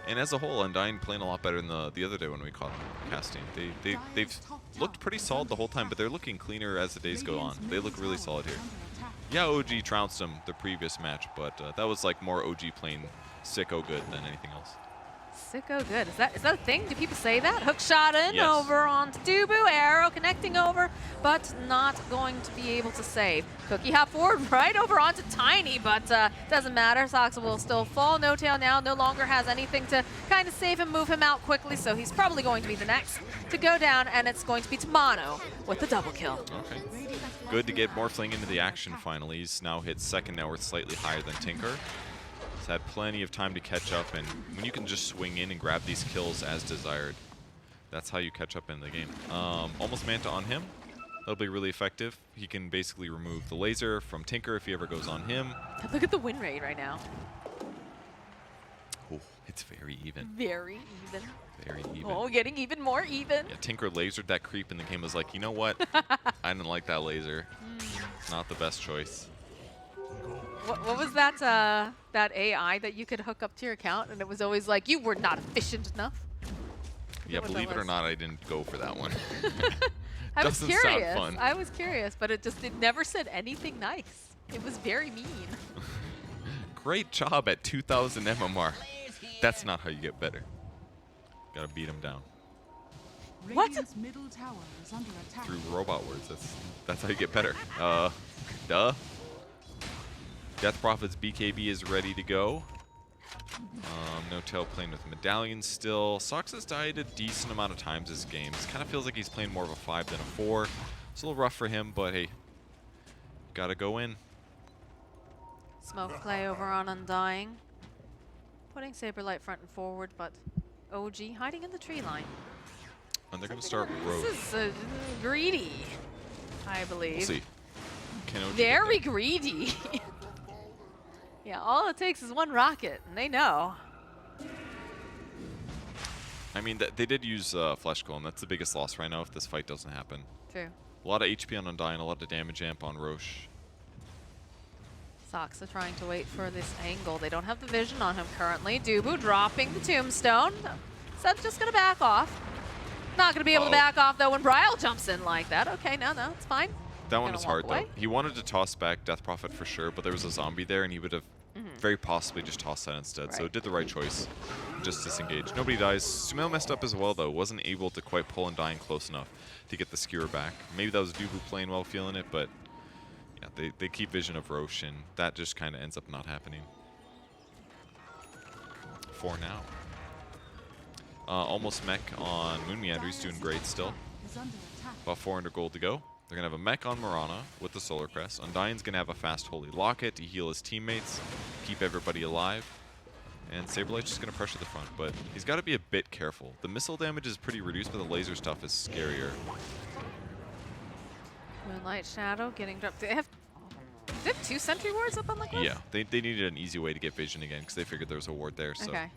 And as a whole, Undying playing a lot better than the other day when we caught them casting. They've looked pretty solid the whole time, but they're looking cleaner as the days go on. They look really solid here. Yeah, OG trounced them the previous match, but that was like more OG playing sicko good than anything else. Sicko good. Is that a thing? Do people say that? Hook shot in Yes. over onto Dubu. Arrow connecting over, but not going to be able to save. Cookie hop forward right over onto Tiny, but doesn't matter. Soxa will still fall. No Tail now no longer has anything to kind of save him, move him out quickly, so he's probably going to be the next to go down, and it's going to be Tomato with the double kill. Okay. Good to get Morphling into the action finally. He's now hit second net worth slightly higher than Tinker. He's had plenty of time to catch up, and when you can just swing in and grab these kills as desired, That's how you catch up in the game. Almost Manta on him. That'll be really effective. He can basically remove the laser from Tinker if he ever goes on him. Look at the win rate right now. Oh, it's very even. Very even. Very even. Oh, getting even more even. Yeah, Tinker lasered that creep in the game. Was like, you know what? I didn't like that laser. Not the best choice. What was that that AI that you could hook up to your account, and it was always like, you were not efficient enough? Yeah, what that believe it or was. not, I didn't go for that one. I was Doesn't sound curious. fun. I was curious, but it never said anything nice. It was very mean. Great job at 2,000 MMR. That's not how you get better. Gotta beat him down. What? Radiant's middle tower is under attack. Through robot words. That's how you get better. Duh. Death Prophet's BKB is ready to go. No tail playing with medallions still. Sox has died a decent amount of times this game. It kind of feels like he's playing more of a 5 than a 4. It's a little rough for him, but hey, gotta go in. Smoke play over on Undying. Putting Saberlight front and forward, but OG hiding in the tree line. And they're gonna start Rogue. This is greedy, I believe. We'll see. Can OG get Very there? greedy. Yeah, all it takes is one rocket, and they know. I mean, they did use Flesh Golem. That's the biggest loss right now if this fight doesn't happen. True. A lot of HP on Undying, a lot of damage amp on Roche. Sox are trying to wait for this angle. They don't have the vision on him currently. Dubu dropping the tombstone. Seb's just going to back off. Not going to be able to back off, though, when Bryle jumps in like that. Okay, no, it's fine. That one Gonna was walk hard, away. though. He wanted to toss back Death Prophet for sure, but there was a zombie there, and he would have very possibly just tossed that instead. So Right. did the right choice. Just disengage. Nobody dies. Sumail messed up as well, though. Wasn't able to quite pull Undying close enough to get the skewer back. Maybe that was Dubu playing well, feeling it, but yeah, they keep vision of Roche, and that just kind of ends up not happening. For now. Almost mech on Moon Meander. He's doing great still. Is under attack. About 400 gold to go. They're going to have a mech on Mirana with the Solar Crest. Undying's going to have a fast Holy Locket to heal his teammates, keep everybody alive. And Saberlight's just going to pressure the front, but he's got to be a bit careful. The missile damage is pretty reduced, but the laser stuff is scarier. Moonlight Shadow getting dropped. They have 2 sentry wards up on the cliff? Yeah, they needed an easy way to get vision again because they figured there was a ward there. So Okay.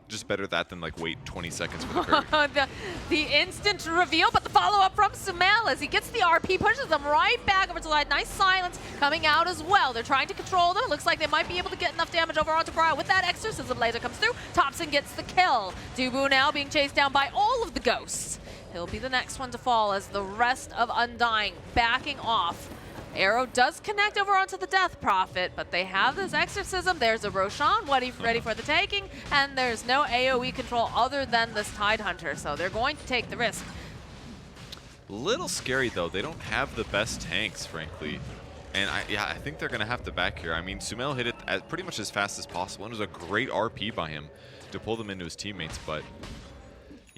just better that than like wait 20 seconds for the parry. the instant reveal, but the follow-up from Sumail as he gets the RP, pushes them right back over to the line. Nice silence coming out as well. They're trying to control them. It looks like they might be able to get enough damage over onto Bryle. With that exorcism laser comes through, Thompson gets the kill. Dubu now being chased down by all of the ghosts. He'll be the next one to fall as the rest of Undying backing off. Arrow does connect over onto the Death Prophet, but they have this exorcism. There's a Roshan ready for the taking, and there's no AoE control other than this Tidehunter, so they're going to take the risk. Little scary though. They don't have the best tanks, frankly. And I think they're going to have to back here. I mean, Sumail hit it pretty much as fast as possible, and it was a great RP by him to pull them into his teammates, but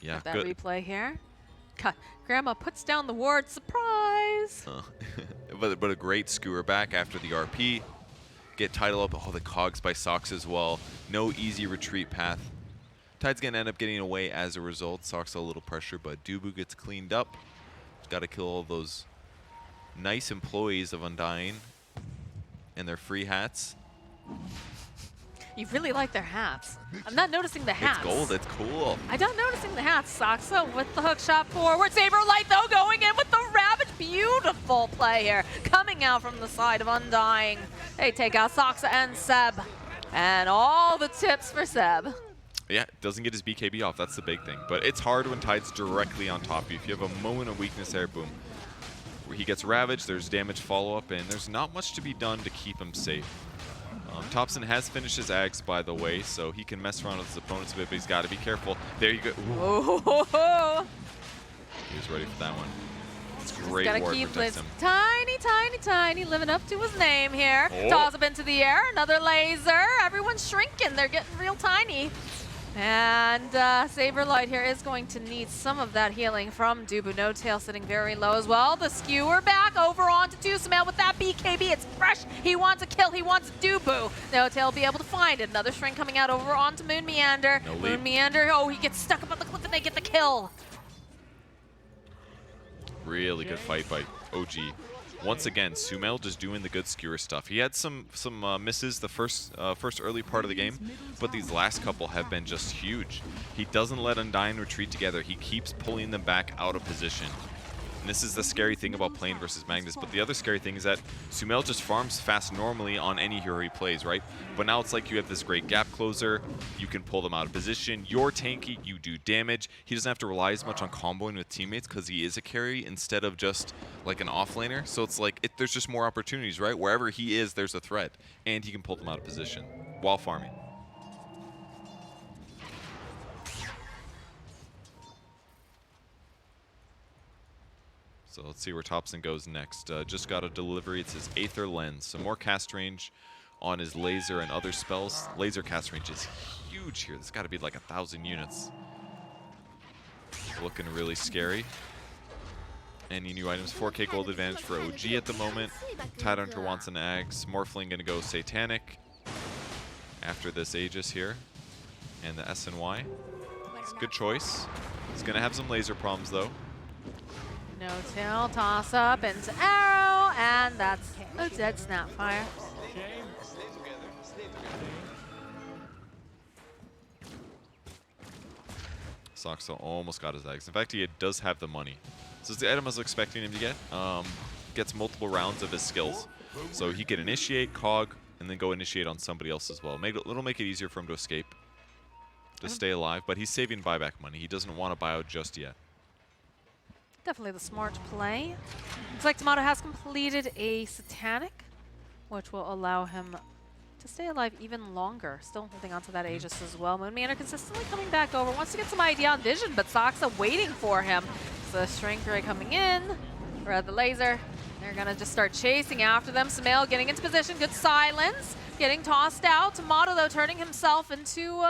yeah, That good. replay here. Grandma puts down the ward, surprise! But a great skewer back after the RP. Get Tidal up. Oh, the cogs by Sox as well. No easy retreat path. Tide's going to end up getting away as a result. Sox a little pressure, but Dubu gets cleaned up. Got to kill all those nice employees of Undying and their free hats. You really like their hats. I'm not noticing the hats. It's gold. It's cool. I'm not noticing the hats, Soxa with the hook shot forward. Saberlight, though, going in with the Ravage. Beautiful play here. Coming out from the side of Undying. They take out Soxa and Seb. And all the tips for Seb. Yeah, doesn't get his BKB off. That's the big thing. But it's hard when Tide's directly on top of you. If you have a moment of weakness there, boom. Where he gets ravaged, there's damage follow-up, and there's not much to be done to keep him safe. Thompson has finished his Ags, by the way, so he can mess around with his opponents a bit, but he's got to be careful. There you go. Ooh, Oh, he was ready for that one. It's great gotta ward keep protects this him. tiny, living up to his name here. Oh. Toss up into the air, another laser. Everyone's shrinking, they're getting real tiny. And Saberlight here is going to need some of that healing from Dubu. No tail sitting very low as well. The skewer back over onto Sumail with that BKB. It's fresh. He wants a kill. He wants Dubu. No tail will be able to find it. Another shrink coming out over onto Moon Meander. No leap. Moon Meander. Oh, he gets stuck up on the cliff. and they get the kill. Really good fight by OG. Once again, Sumail just doing the good skewer stuff. He had some misses the first early part of the game, but these last couple have been just huge. He doesn't let Undying retreat together. He keeps pulling them back out of position. And this is the scary thing about playing versus Magnus. But the other scary thing is that Sumail just farms fast normally on any hero he plays, right? But now it's like you have this great gap closer. You can pull them out of position. You're tanky. You do damage. He doesn't have to rely as much on comboing with teammates because he is a carry instead of just like an offlaner. So it's like there's just more opportunities, right? Wherever he is, there's a threat. And he can pull them out of position while farming. So let's see where Thompson goes next. Just got a delivery. It's his Aether Lens. Some more cast range on his laser and other spells. Laser cast range is huge here. This got to be like 1,000 units. Looking really scary. Any new items? 4K gold advantage for OG at the moment. Tidehunter wants an Axe. Morphling going to go Satanic after this Aegis here. And the SNY. It's a good choice. He's going to have some laser problems though. No tail, toss up into arrow, and that's a dead Snapfire. Slay together, slay together. Soxo almost got his eggs. In fact, he does have the money. So it's the item I was expecting him to get. Gets multiple rounds of his skills. So he can initiate, cog, and then go initiate on somebody else as well. It'll make it easier for him to escape, to stay alive. But he's saving buyback money. He doesn't want to buy out just yet. Definitely the smart play. Looks like Tomato has completed a Satanic, which will allow him to stay alive even longer. Still holding on to that Aegis as well. Moonmanor consistently coming back over. Wants to get some idea on vision, but Soxa waiting for him. So Strength Ray coming in. Red the laser. They're going to just start chasing after them. Sumail getting into position. Good silence. Getting tossed out. Tomato, though, turning himself into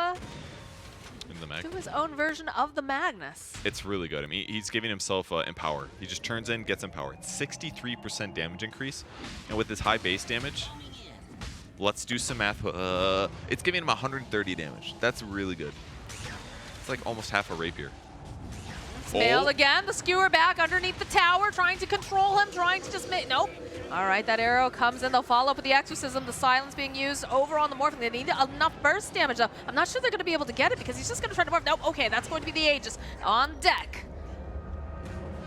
his own version of the Magnus. It's really good. I mean, he's giving himself Empower. He just turns in, gets Empower. 63% damage increase. And with his high base damage, let's do some math. It's giving him 130 damage. That's really good. It's like almost half a rapier. Sumail again, the skewer back underneath the tower, trying to control him, trying to just make, nope. All right, that arrow comes in. They'll follow up with the Exorcism, the silence being used over on the Morphling. They need enough burst damage, though. I'm not sure they're going to be able to get it because he's just going to try to morph. Nope, okay, that's going to be the Aegis on deck.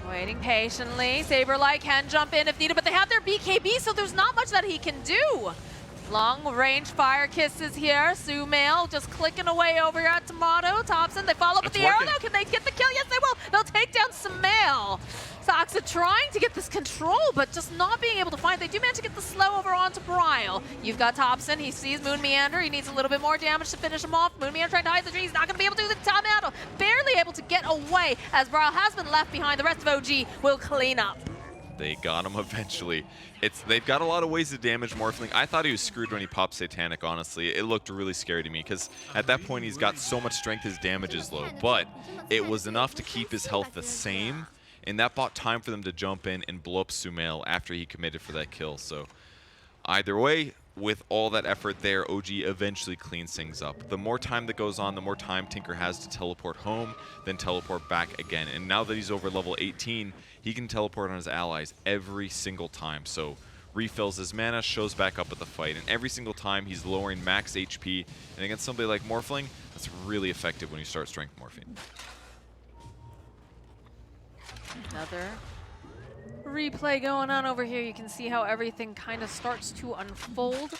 Waiting patiently. Saberlight can jump in if needed, but they have their BKB, so there's not much that he can do. Long range fire kisses here. Sumail just clicking away over here at Tomato. Thompson, they follow up with the arrow though. Can they get the kill? Yes, they will. They'll take down Sumail. Soxa trying to get this control, but just not being able to find. They do manage to get the slow over onto Brile. You've got Thompson. He sees Moon Meander. He needs a little bit more damage to finish him off. Moon Meander trying to hide the tree. He's not going to be able to do the Tomato. Barely able to get away as Brile has been left behind. The rest of OG will clean up. They got him eventually. They've got a lot of ways to damage Morphling. I thought he was screwed when he popped Satanic, honestly. It looked really scary to me because at that point he's got so much strength his damage is low. But it was enough to keep his health the same, and that bought time for them to jump in and blow up Sumail after he committed for that kill. So either way, with all that effort there, OG eventually cleans things up. The more time that goes on, the more time Tinker has to teleport home, then teleport back again. And now that he's over level 18, he can teleport on his allies every single time. So refills his mana, shows back up at the fight. And every single time he's lowering max HP. And against somebody like Morphling, that's really effective when you start strength morphing. Another replay going on over here. You can see how everything kind of starts to unfold.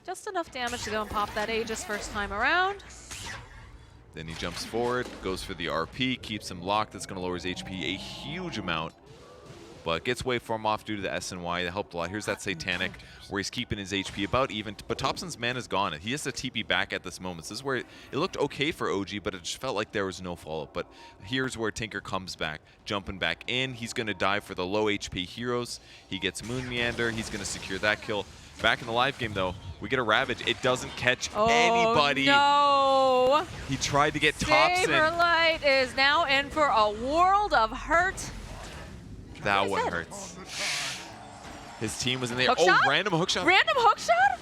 Just enough damage to go and pop that Aegis first time around. Then he jumps forward, goes for the RP, keeps him locked. That's going to lower his HP a huge amount, but gets waveform off due to the SNY. That helped a lot. Here's that Satanic where he's keeping his HP about even, but Thompson's mana's gone. He has to TP back at this moment. This is where it looked okay for OG, but it just felt like there was no follow-up. But here's where Tinker comes back, jumping back in. He's going to dive for the low HP heroes. He gets Moon Meander. He's going to secure that kill. Back in the live game, though, we get a Ravage. It doesn't catch anybody. No! He tried to get Thompson. Saberlight is now in for a world of hurt. That one hurts. His team was in there. Hook Oh, shot? random hookshot. Random hookshot?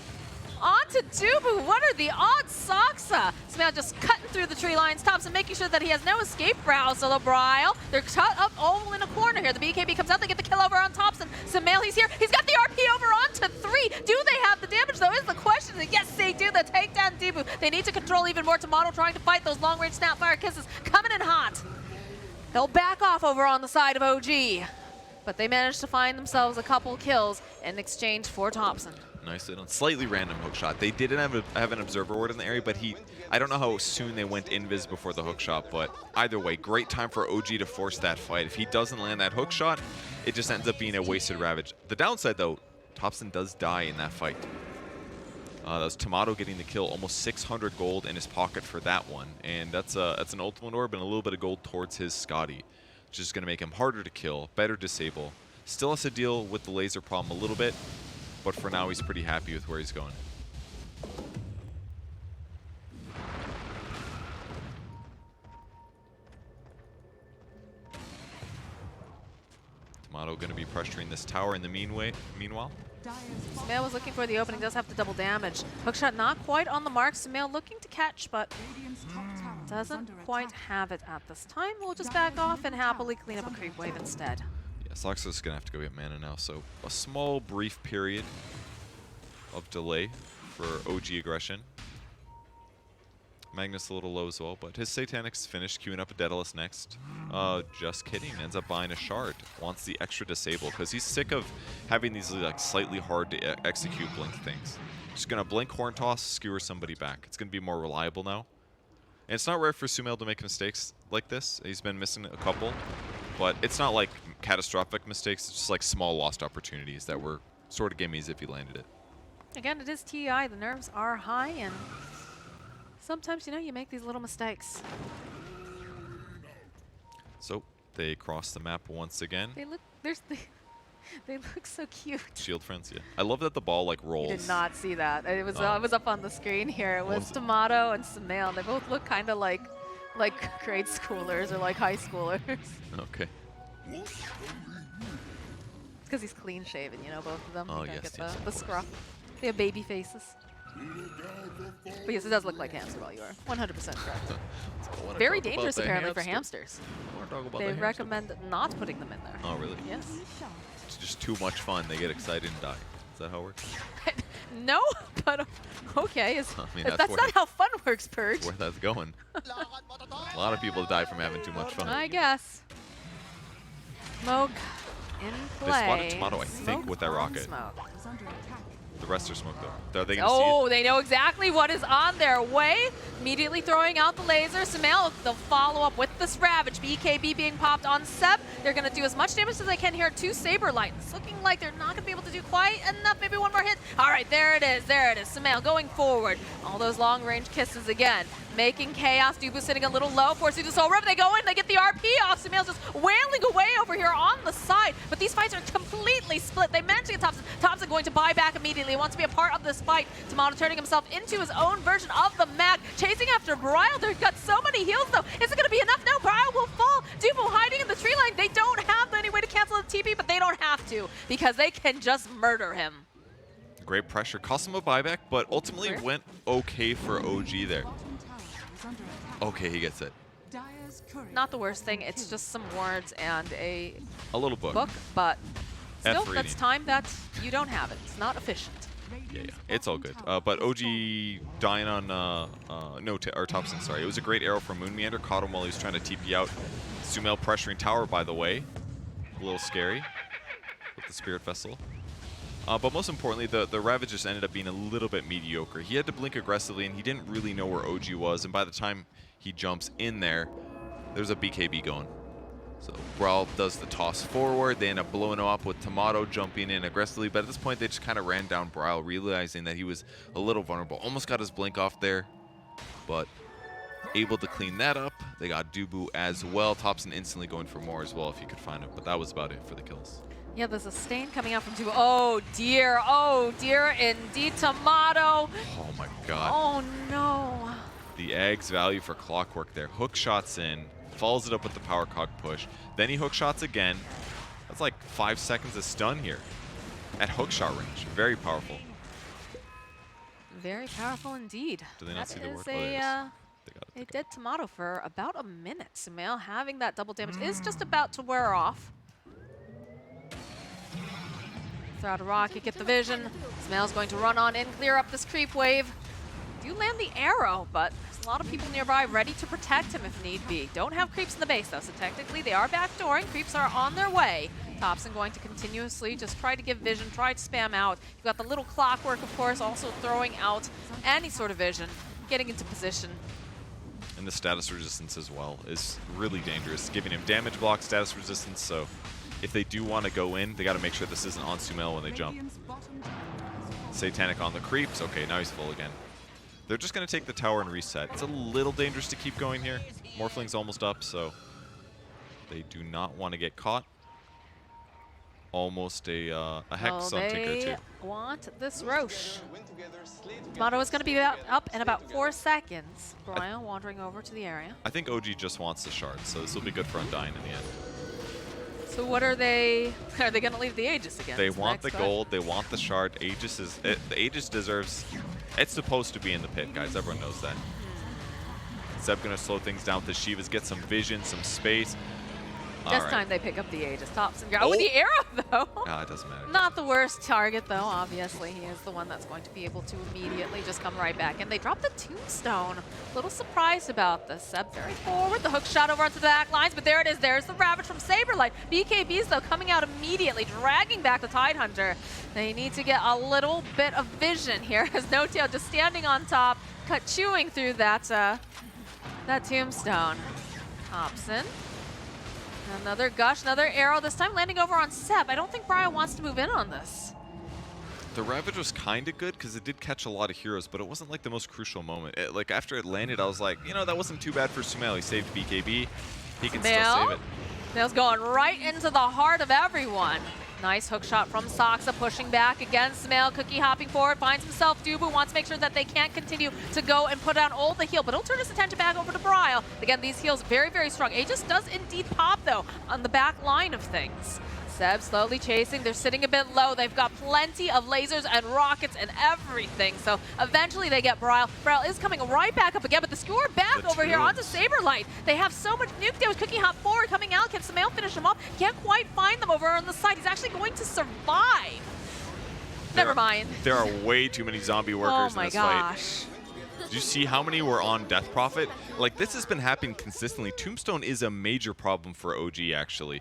On to Dubu. What are the odds, Soxa? Smail just cutting through the tree lines. Thompson making sure that he has no escape route. So Brile, they're cut up all in a corner here. The BKB comes out. They get the kill over on Thompson. Smail, he's here. He's got the RP over onto 3. Do they have the damage, though, is the question. Yes, they do. The takedown Dubu. They need to control even more. Tomato trying to fight those long-range snapfire kisses. Coming in hot. They'll back off over on the side of OG. But they managed to find themselves a couple kills in exchange for Thompson. Nicely done. Slightly random hook shot. They didn't have an observer ward in the area, but I don't know how soon they went invis before the hook shot, but either way, great time for OG to force that fight. If he doesn't land that hook shot, it just ends up being a wasted Ravage. The downside, though, Thompson does die in that fight. That was Tomato getting the kill, almost 600 gold in his pocket for that one, and that's an ultimate orb and a little bit of gold towards his Scotty, which is going to make him harder to kill, better disable. Still has to deal with the laser problem a little bit, but for now he's pretty happy with where he's going. Tomato going to be pressuring this tower in the meanwhile. Smail was looking for the opening, does have to double damage. Hookshot not quite on the mark. Smail looking to catch, but doesn't quite have it at this time. We'll just back off and happily clean up a creep wave instead. Yeah, Soxa's going to have to go get mana now, so a small brief period of delay for OG aggression. Magnus a little low as well, but his Satanic's finished, queuing up a Daedalus next. Just kidding, ends up buying a shard. Wants the extra disable, because he's sick of having these like slightly hard to execute blink things. Just gonna blink, horn toss, skewer somebody back. It's gonna be more reliable now. And it's not rare for Sumail to make mistakes like this. He's been missing a couple, but it's not like catastrophic mistakes, it's just like small lost opportunities that were sort of gimmies if he landed it. Again, it is TI, the nerves are high, and sometimes, you know, you make these little mistakes. So they cross the map once again. They look, they look so cute. Shield friends, yeah. I love that the ball like rolls. You did not see that. It was up on the screen here. It was Tomato and Smail. They both look kind of like grade schoolers or like high schoolers. Okay. It's because he's clean shaven, you know, both of them. Oh, You don't yes, get yes, of the scruff. They have baby faces. But yes, it does look like hamster while you are 100% correct. Very dangerous apparently for hamsters. They recommend not putting them in there. Oh, really? Yes. It's just too much fun. They get excited and die. Is that how it works? No, but okay. I mean, that's not how fun works, Purge. That's where that's going. A lot of people die from having too much fun. I guess. Smoke in play. They spotted Tomato, I think, with that Smoke on rocket. smoke. The rest are smoked though. Are they gonna see Oh, it? they know exactly what is on their way. Immediately throwing out the laser. Smail, they'll follow up with this Ravage. BKB being popped on Seb. They're going to do as much damage as they can here. 2 Saber Lightns. Looking like they're not going to be able to do quite enough. Maybe one more hit. All right, there it is. There it is. Smail going forward. All those long-range kisses again. Making chaos. Dubu sitting a little low. Forcing the Soul Rip. They go in. They get the RP off. Smail's just wailing away over here on the side. But these fights are completely split. They managed to get Thompson. Thompson going to buy back immediately. He wants to be a part of this fight. Tomato turning himself into his own version of the mag. Chasing after Brile. They've got so many heals though. Is it going to be enough? No, Brile will fall. Dubu hiding in the tree line. They don't have any way to cancel the TP, but they don't have to because they can just murder him. Great pressure. Cost him a buyback, but ultimately went okay for OG there. Okay, he gets it. Not the worst thing. It's just some words and a little book. But still, F that's rating. time that you don't have it. It's not efficient. Yeah, it's all good. But OG dying on or Thompson, sorry. It was a great arrow from Moon Meander. Caught him while he was trying to TP out. Sumail pressuring tower, by the way. A little scary with the Spirit Vessel. But most importantly, the Ravage just ended up being a little bit mediocre. He had to blink aggressively, and he didn't really know where OG was. And by the time he jumps in there, there's a BKB going. So Brawl does the toss forward. They end up blowing him up with Tomato jumping in aggressively. But at this point, they just kind of ran down Brawl, realizing that he was a little vulnerable. Almost got his blink off there, but able to clean that up. They got Dubu as well. Thompson instantly going for more as well if he could find him. But that was about it for the kills. Yeah, there's a stain coming out from Dubu. Oh dear, indeed, Tomato. Oh my god. Oh no. The Egg's value for Clockwork there. Hook shots in. Follows it up with the power cog push. Then he hook shots again. That's like 5 seconds of stun here at hook shot range. Very powerful. Very powerful indeed. Do they not see the That ward? is Oh, there it is. They got a it. dead tomato for about a minute. Sumail having that double damage is just about to wear off. Throw out a rocket, get the vision. Sumail's going to run on in, clear up this creep wave. Do land the arrow, but there's a lot of people nearby ready to protect him if need be. Don't have creeps in the base though, so technically they are backdooring. Creeps are on their way. Thompson going to continuously just try to give vision, try to spam out. You've got the little clockwork, of course, also throwing out any sort of vision, getting into position. And the status resistance as well is really dangerous, giving him damage block, status resistance, so if they do want to go in, they got to make sure this isn't on Sumail when they jump. Satanic on the creeps. Okay, now he's full again. They're just going to take the tower and reset. It's a little dangerous to keep going here. Morphling's almost up, so they do not want to get caught. Almost a Hex on Tinker, too. They want this Roche. Win together, slay together. Tomato is going to be up in about together. 4 seconds. Brian wandering over to the area. I think OG just wants the shard, so this will be good for Undying in the end. So what are they going to leave the Aegis again? They That's want the next question. gold, they want the shard. Aegis is, the Aegis deserves, it's supposed to be in the pit, guys. Everyone knows that. Zeb gonna slow things down with the Shivas, get some vision, some space. All This right. time they pick up the Aegis. Thompson. Oh. With the arrow, though. Ah, it doesn't matter. Not the worst target, though, obviously. He is the one that's going to be able to immediately just come right back. And they drop the tombstone. A little surprised about this. Seb very forward. The hook shot over onto the back lines, but there it is. There's the Ravage from Saberlight. BKBs, though, coming out immediately, dragging back the Tidehunter. They need to get a little bit of vision here as No Tail just standing on top, chewing through that, that tombstone. Thompson. Another gush, another arrow, this time landing over on Seb. I don't think Brian wants to move in on this. The Ravage was kind of good because it did catch a lot of heroes, but it wasn't like the most crucial moment. Like after it landed, I was like, you know, that wasn't too bad for Sumail. He saved BKB. He can still save it. Nail's going right into the heart of everyone. Nice hook shot from Saksa, pushing back against Sumail. Cookie hopping forward, finds himself. Dubu wants to make sure that they can't continue to go and put down all the heal, but he'll turn his attention back over to Brile. Again, these heals very, very strong. Aegis does indeed pop, though, on the back line of things. Seb slowly chasing. They're sitting a bit low. They've got plenty of lasers and rockets and everything. So eventually they get Brile. Brile is coming right back up again, but the skewer back over here onto Saberlight. They have so much nuke damage. Cookie hop forward, coming out. Can Sumail finish him off? Can't quite find them over on the side. He's actually going to survive. Never mind. There are way too many zombie workers Oh in my this gosh. fight. Did you see how many were on Death Prophet? Like, this has been happening consistently. Tombstone is a major problem for OG, actually.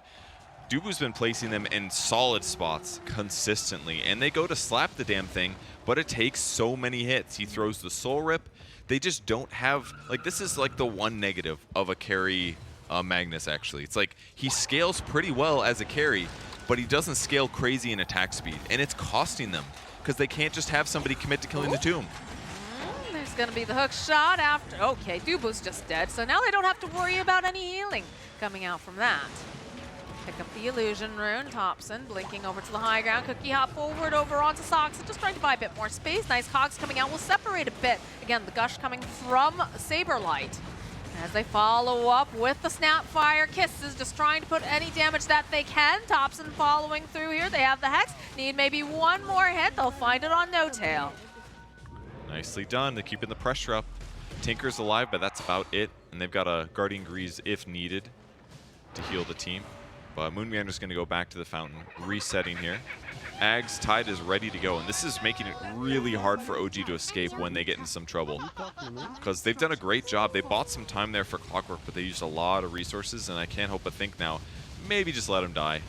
Dubu's been placing them in solid spots consistently, and they go to slap the damn thing, but it takes so many hits. He throws the Soul Rip. They just don't have, like, this is like the one negative of a carry Magnus, actually. It's like he scales pretty well as a carry, but he doesn't scale crazy in attack speed, and it's costing them because they can't just have somebody commit to killing the tomb. There's going to be the hook shot after. Okay, Dubu's just dead, so now they don't have to worry about any healing coming out from that. Pick up the illusion rune. Thompson blinking over to the high ground. Cookie hop forward over onto Sox. Just trying to buy a bit more space. Nice cogs coming out. We'll separate a bit. Again, the gush coming from Saberlight. As they follow up with the Snapfire Kisses, just trying to put any damage that they can. Thompson following through here. They have the Hex. Need maybe one more hit. They'll find it on No Tail. Nicely done. They're keeping the pressure up. Tinker's alive, but that's about it. And they've got a Guardian Grease if needed to heal the team. But Moonmeander's going to go back to the fountain, resetting here. Ag's Tide is ready to go, and this is making it really hard for OG to escape when they get into some trouble. Because they've done a great job. They bought some time there for Clockwork, but they used a lot of resources, and I can't help but think now, maybe just let him die.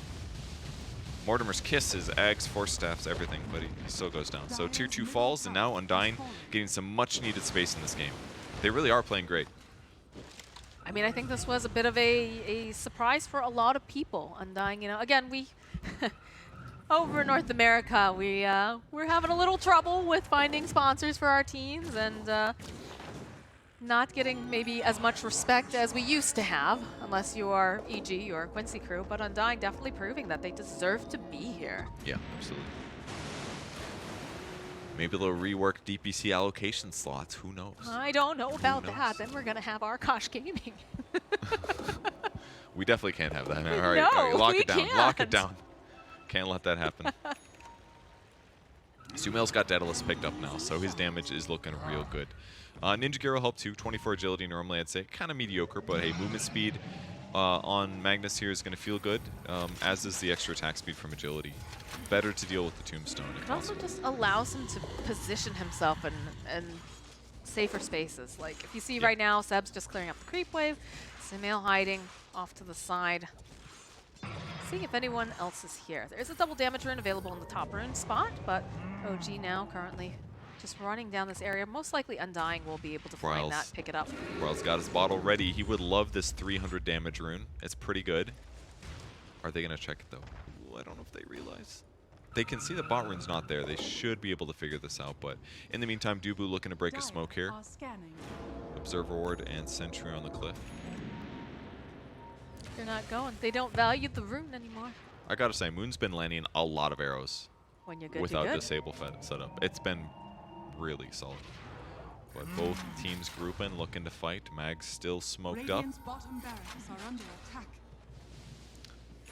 Mortimer's Kiss is Ag's, Force Staffs, everything, but he still goes down. So Tier 2 falls, and now Undying getting some much-needed space in this game. They really are playing great. I mean, I think this was a bit of a surprise for a lot of people. Undying, you know, again, we over in North America, we're having a little trouble with finding sponsors for our teams and not getting maybe as much respect as we used to have, unless you are EG or Quincy Crew. But Undying definitely proving that they deserve to be here. Yeah, absolutely. Maybe they'll rework DPC allocation slots. Who knows? I don't know about knows? that. Then we're going to have our Kosh Gaming. We definitely can't have that. All right, No, all right, lock we it down. Lock it can't. down. Can't let that happen. Sumail's got Daedalus picked up now, so his damage is looking real good. Ninja Gear will help too. 24 agility normally, I'd say. Kind of mediocre, but hey, movement speed on Magnus here is going to feel good, as is the extra attack speed from agility. Better to deal with the Tombstone. It also just allows him to position himself in safer spaces. Like, if you see right now, Seb's just clearing up the creep wave, Sumail hiding off to the side. Seeing if anyone else is here. There is a double damage rune available in the top rune spot, but OG now currently just running down this area. Most likely Undying will be able to find that, pick it up. Royal's got his bottle ready. He would love this 300 damage rune. It's pretty good. Are they going to check it, though? Ooh, I don't know if they realize. They can see the bot rune's not there. They should be able to figure this out, but in the meantime, Dubu looking to break a smoke here. Observer Ward and Sentry on the cliff. They're not going. They don't value the rune anymore. I gotta say, Moon's been landing a lot of arrows When you're good, without you're good. disable setup. It's been really solid. But both teams grouping, looking to fight. Mag's still smoked up. Radiant's bottom barracks are under attack.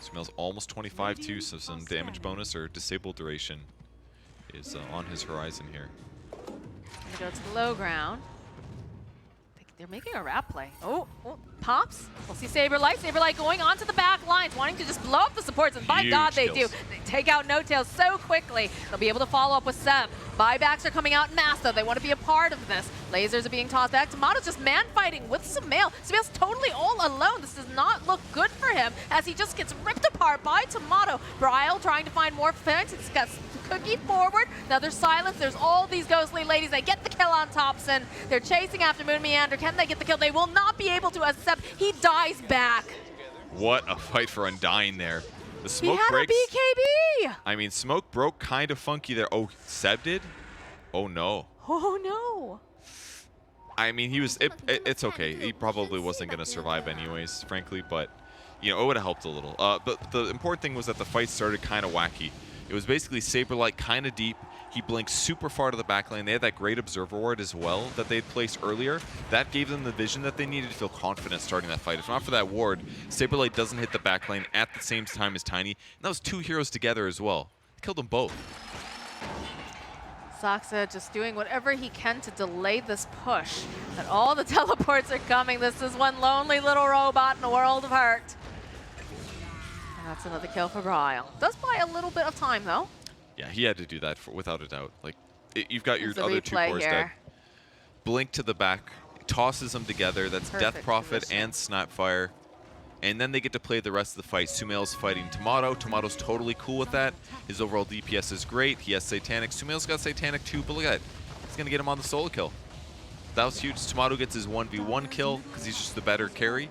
Sumail's almost 25 too, so some damage bonus or disable duration is on his horizon here. Gonna go to the low ground. They're making a wrap play. Oh, pops. We'll see Saberlight. Saberlight going onto the back lines, wanting to just blow up the supports, and by Huge God, they kills. do. They take out No Tails so quickly. They'll be able to follow up with Seb. Buybacks are coming out in mass, though. They want to be a part of this. Lasers are being tossed back. Tomato's just man-fighting with Sumail. Sumail's totally all alone. This does not look good for him as he just gets ripped apart by Tomato. Bryle trying to find more fence. It's got Cookie forward. Another silence. There's all these ghostly ladies. They get the kill on Thompson. They're chasing after Moon Meander. Can they get the kill? They will not be able to, as Seb, he dies back. What a fight for Undying there. The He smoke had breaks. a BKB. I mean, smoke broke kind of funky there. Oh, Seb did? Oh no. Oh no. I mean, it's okay. He probably wasn't going to survive anyways, frankly, but, you know, it would have helped a little. But the important thing was that the fight started kind of wacky. It was basically Saberlight kind of deep. He blinked super far to the back lane. They had that great Observer Ward as well that they'd placed earlier. That gave them the vision that they needed to feel confident starting that fight. If not for that ward, Saberlight doesn't hit the back lane at the same time as Tiny. And that was two heroes together as well. Killed them both. Saksa just doing whatever he can to delay this push. But all the teleports are coming. This is one lonely little robot in a world of hurt. And that's another kill for Bryle. Does buy a little bit of time, though. Yeah, he had to do that without a doubt. Like, you've got your There's a other two replay cores here. dead. Blink to the back, tosses them together. That's Death Perfect Prophet position. and Snapfire. And then they get to play the rest of the fight. Sumail's fighting Tomato. Tomato's totally cool with that. His overall DPS is great. He has Satanic. Sumail's got Satanic too, but look at that. He's going to get him on the solo kill. That was huge. Tomato gets his 1v1 kill because he's just the better carry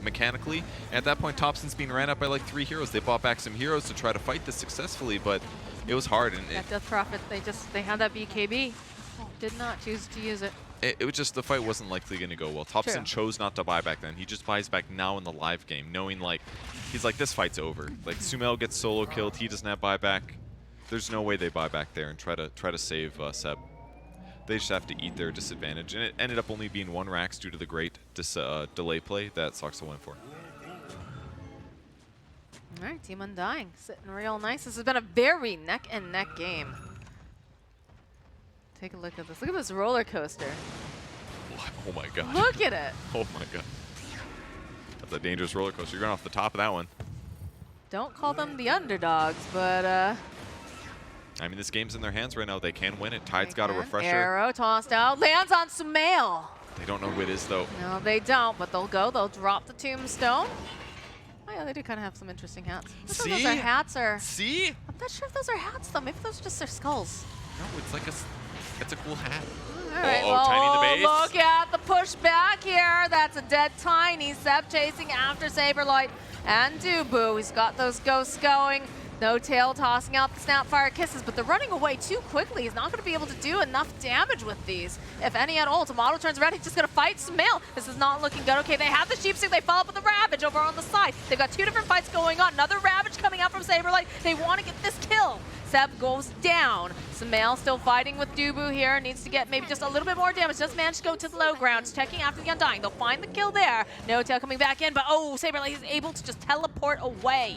mechanically. And at that point, Thompson's being ran up by like 3 heroes. They bought back some heroes to try to fight this successfully, but it was hard. And That Death Prophet, they had that BKB. Did not choose to use it. it was just the fight wasn't likely going to go well. Thompson chose not to buy back then. He just buys back now in the live game, knowing like, he's like, this fight's over. Like, Sumail gets solo killed. He doesn't have buyback. There's no way they buy back there and try to save Seb. They just have to eat their disadvantage. And it ended up only being 1 Rax due to the great delay play that Soxa went for. All right, Team Undying sitting real nice. This has been a very neck-and-neck game. Take a look at this. Look at this roller coaster. Oh my god. Look at it. Oh my god. That's a dangerous roller coaster. You're going off the top of that one. Don't call them the underdogs, but I mean, this game's in their hands right now. They can win it. Tide's got a refresher. Arrow tossed out, lands on Sumail. They don't know who it is, though. No, they don't, but they'll go. They'll drop the tombstone. Oh yeah, they do kind of have some interesting hats. I'm not sure if those are hats or... See? I'm not sure if those are hats, though. Maybe those are just their skulls. No, it's like it's a cool hat. All right, Uh-oh, Tiny in the base. look at the push back here. That's a dead Tiny. Seb chasing after Saberlight and Dubu. He's got those ghosts going. No Tail tossing out the Snapfire Kisses, but they're running away too quickly. He's not going to be able to do enough damage with these, if any at all. Tomato turns around. He's just going to fight Sumail. This is not looking good. Okay, they have the Sheep Stick. They follow up with the Ravage over on the side. They've got 2 different fights going on. Another Ravage coming out from Saberlight. They want to get this kill. Seb goes down. Sumail still fighting with Dubu here. Needs to get maybe just a little bit more damage. Just managed to go to the low ground. Checking after the Undying. They'll find the kill there. No Tail coming back in, but oh, Saberlight is able to just teleport away.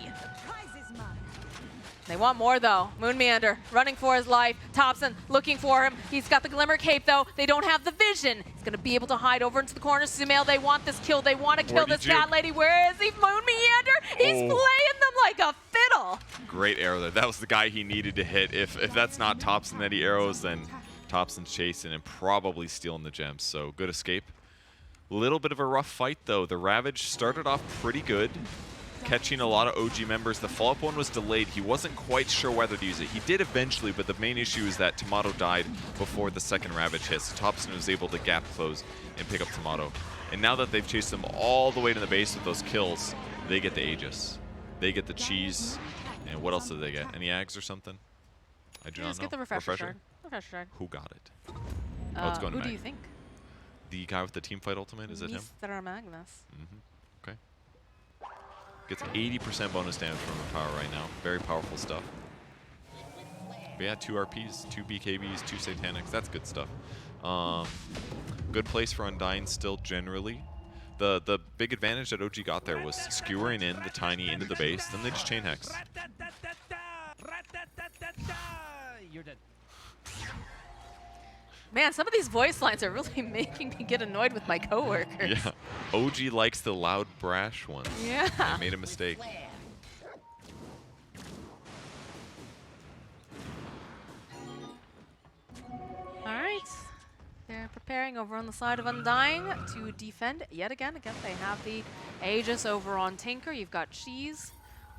They want more though. Moonmeander running for his life. Thompson looking for him. He's got the Glimmer Cape though. They don't have the vision. He's gonna be able to hide over into the corner. Sumail, they want this kill. They want to kill this cat lady. Where is he? Moonmeander. He's playing them like a fiddle. Great arrow there. That was the guy he needed to hit. If that's not Thompson that he arrows, then Thompson's chasing and probably stealing the gems. So good escape. Little bit of a rough fight though. The Ravage started off pretty good, catching a lot of OG members. The follow-up one was delayed. He wasn't quite sure whether to use it. He did eventually, but the main issue is that Tomato died before the second Ravage hit. So Thompson was able to gap close and pick up Tomato. And now that they've chased him all the way to the base with those kills, they get the Aegis. They get the cheese. And what else did they get? Any Ags or something? I do not know. Just get the refresher shard. Refresher shard. Who got it? Oh, it's going to who do Mag. you think? The guy with the team fight ultimate, is it him? Mr. Magnus. Okay. Gets 80% bonus damage from her power right now. Very powerful stuff. But yeah, 2 RPs, 2 BKBs, 2 Satanics. That's good stuff. Good place for Undying still generally. The big advantage that OG got there was skewering in the Tiny into the base. Then they just chain hex. You're dead. Man, some of these voice lines are really making me get annoyed with my coworkers. Yeah. OG likes the loud, brash ones. Yeah. They made a mistake. Alright. They're preparing over on the side of Undying to defend yet again. Again, they have the Aegis over on Tinker. You've got Cheese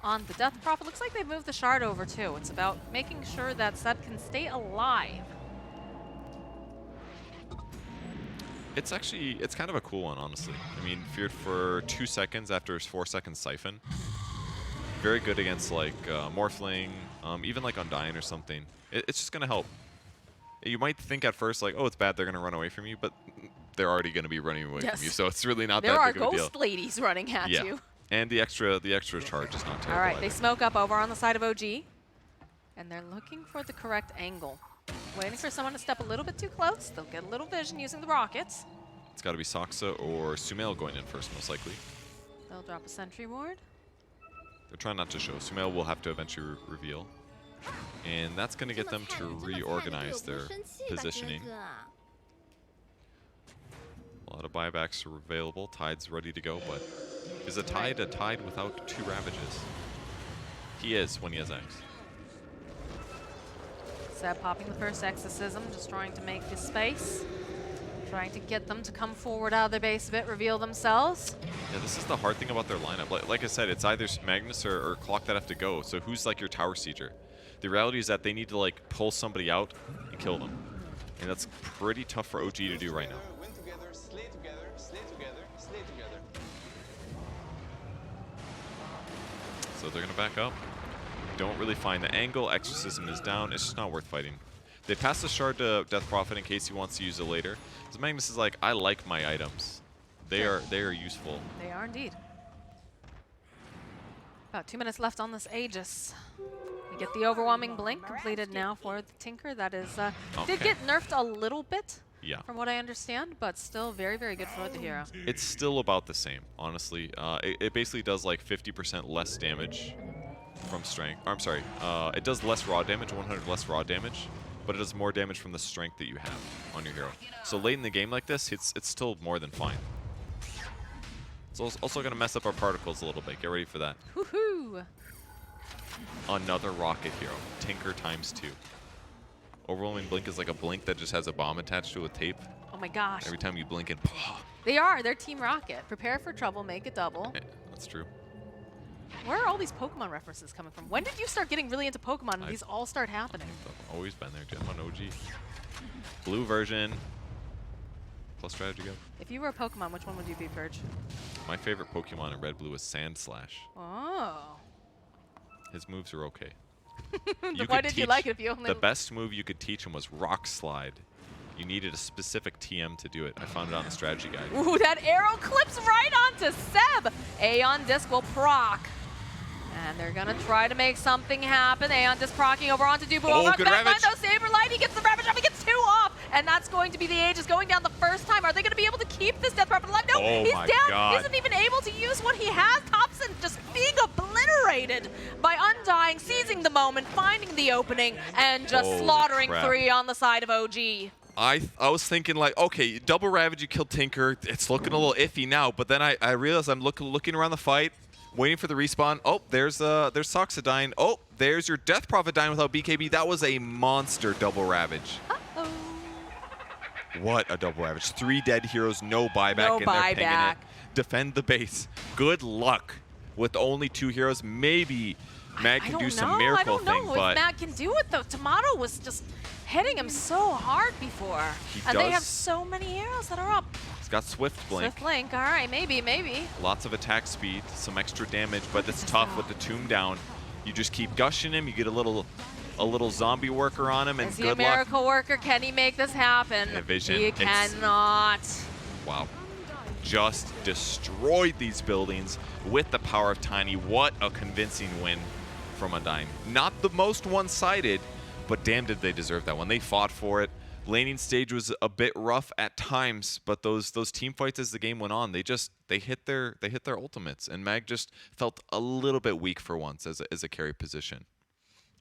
on the Death Prophet. Looks like they've moved the shard over too. It's about making sure that Seth can stay alive. It's actually, it's kind of a cool one, honestly. I mean, feared for 2 seconds after his 4 second Siphon. Very good against like Morphling, even like Undying or something. It's just going to help. You might think at first like, oh, it's bad, they're going to run away from you, but they're already going to be running away from you, so it's really not there that big are of a deal. ghost ladies running at you. And the extra charge is not terrible. All right, either. they smoke up over on the side of OG, and they're looking for the correct angle. Waiting for someone to step a little bit too close. They'll get a little vision using the rockets. It's got to be Saksa or Sumail going in first, most likely. They'll drop a sentry ward. They're trying not to show. Sumail will have to eventually reveal. And that's going to get them to reorganize their positioning. A lot of buybacks are available. Tide's ready to go, but is a Tide without 2 Ravages? He is when he has X. Seb popping the first exorcism, just trying to make this space. Trying to get them to come forward out of their base a bit, reveal themselves. Yeah, this is the hard thing about their lineup. Like I said, it's either Magnus or Clock that have to go. So who's like your tower sieger? The reality is that they need to like pull somebody out and kill them. And that's pretty tough for OG to do right now. Win together, slay together, slay together, slay together. So they're going to back up. Don't really find the angle. Exorcism is down. It's just not worth fighting. They pass the shard to Death Prophet in case he wants to use it later. So Magnus is like, I like my items. They are useful. They are indeed. About 2 minutes left on this Aegis. We get the overwhelming blink completed now for the Tinker. That is did get nerfed a little bit. Yeah. From what I understand, but still very, very good for the hero. It's still about the same, honestly. It basically does like 50% less damage from strength. I'm sorry. It does less raw damage, 100 less raw damage, but it does more damage from the strength that you have on your hero. So late in the game like this, it's still more than fine. It's also going to mess up our particles a little bit. Get ready for that. Woohoo! Another rocket hero. Tinker ×2. Overwhelming blink is like a blink that just has a bomb attached to it with tape. Oh my gosh. Every time you blink it, They are. They're Team Rocket. Prepare for trouble, make it double. that's true. Where are all these Pokemon references coming from? When did you start getting really into Pokemon and these all start happening? I've always been there, Jim, on OG. Blue version. Plus strategy go. If you were a Pokemon, which one would you be, Purge? My favorite Pokemon in Red Blue is Sand Slash. Oh. His moves are okay. Why did you like it if you only... The best move you could teach him was Rock Slide. You needed a specific TM to do it. I found it on the strategy guide. Ooh, that arrow clips right onto Seb. Aeon Disc will proc. And they're going to try to make something happen. Aeon Disc procking over onto Dubu. Oh, good back line, Ravage. though, Saberlight, he gets the Ravage up, he gets 2 off. And that's going to be the Aegis going down the first time. Are they going to be able to keep this Death Prophet alive? No, Oh he's my down. God. He isn't even able to use what he has. Thompson just being obliterated. obliterated by Undying, seizing the moment, finding the opening, and just Holy slaughtering crap. 3 on the side of OG. I was thinking like, okay, double Ravage, you killed Tinker. It's looking a little iffy now, but then I realized I'm looking around the fight, waiting for the respawn. Oh, there's Soxa dying. Oh, there's your Death Prophet dying without BKB. That was a monster double Ravage. Uh-oh. What a double Ravage. 3 dead heroes, no buyback, No and they're pinging buyback. it. Defend the base. Good luck with only 2 heroes. Maybe Mag can do some miracle thing, I don't know but if Mag can do it though. Tomato was just hitting him so hard before. And they have so many heroes that are up. he's got Swift Blink. Swift Blink, all right, maybe. Lots of attack speed, some extra damage, but it's tough with the tomb down. You just keep gushing him, you get a little zombie worker on him, and Is he good a miracle worker? Can he make this happen? Yeah, Vision, He it's- cannot. luck. Wow. Just destroyed these buildings with the power of Tiny. What a convincing win from Undying. Not the most one-sided, but damn did they deserve that one. They fought for it. Laning stage was a bit rough at times, but those team fights as the game went on, they hit their ultimates, and Mag just felt a little bit weak for once as a carry position.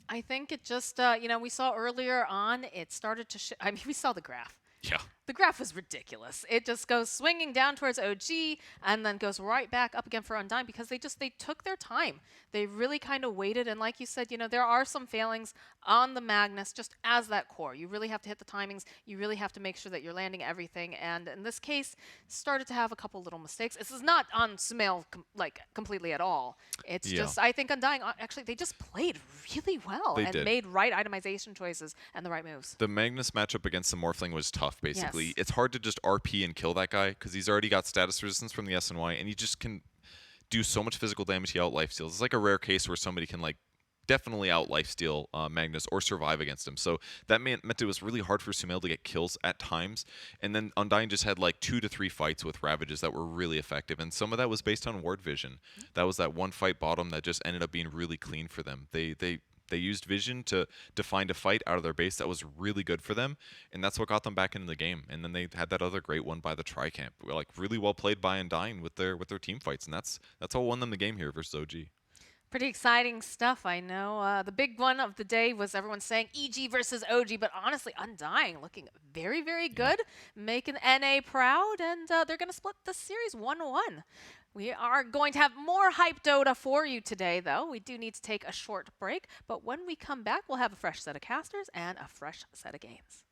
I think it just, we saw earlier on, it started to, I mean, we saw the graph. Yeah. The graph was ridiculous. It just goes swinging down towards OG and then goes right back up again for Undying because they took their time. They really kind of waited, and like you said, there are some failings on the Magnus just as that core. You really have to hit the timings. You really have to make sure that you're landing everything, and in this case, started to have a couple little mistakes. This is not on Sumail completely at all. It's just, I think Undying, actually, they just played really well They and did. made right itemization choices and the right moves. The Magnus matchup against the Morphling was tough, basically. Yes. It's hard to just RP and kill that guy because he's already got status resistance from the SNY, and he just can do so much physical damage. He out lifesteals. It's like a rare case where somebody can definitely out lifesteal Magnus or survive against him. So that meant it was really hard for Sumail to get kills at times. And then Undying just had 2 to 3 fights with Ravages that were really effective, and some of that was based on ward vision. That was that one fight bottom that just ended up being really clean for them. They used vision to find a fight out of their base that was really good for them, and that's what got them back into the game. And then they had that other great one by the Tricamp, really well played by Undying with their team fights, and that's what won them the game here versus OG. Pretty exciting stuff, I know. The big one of the day was everyone saying EG versus OG, but honestly, Undying looking very, very good, making NA proud, and they're going to split the series 1-1. We are going to have more hype Dota for you today, though. We do need to take a short break, but when we come back, we'll have a fresh set of casters and a fresh set of games.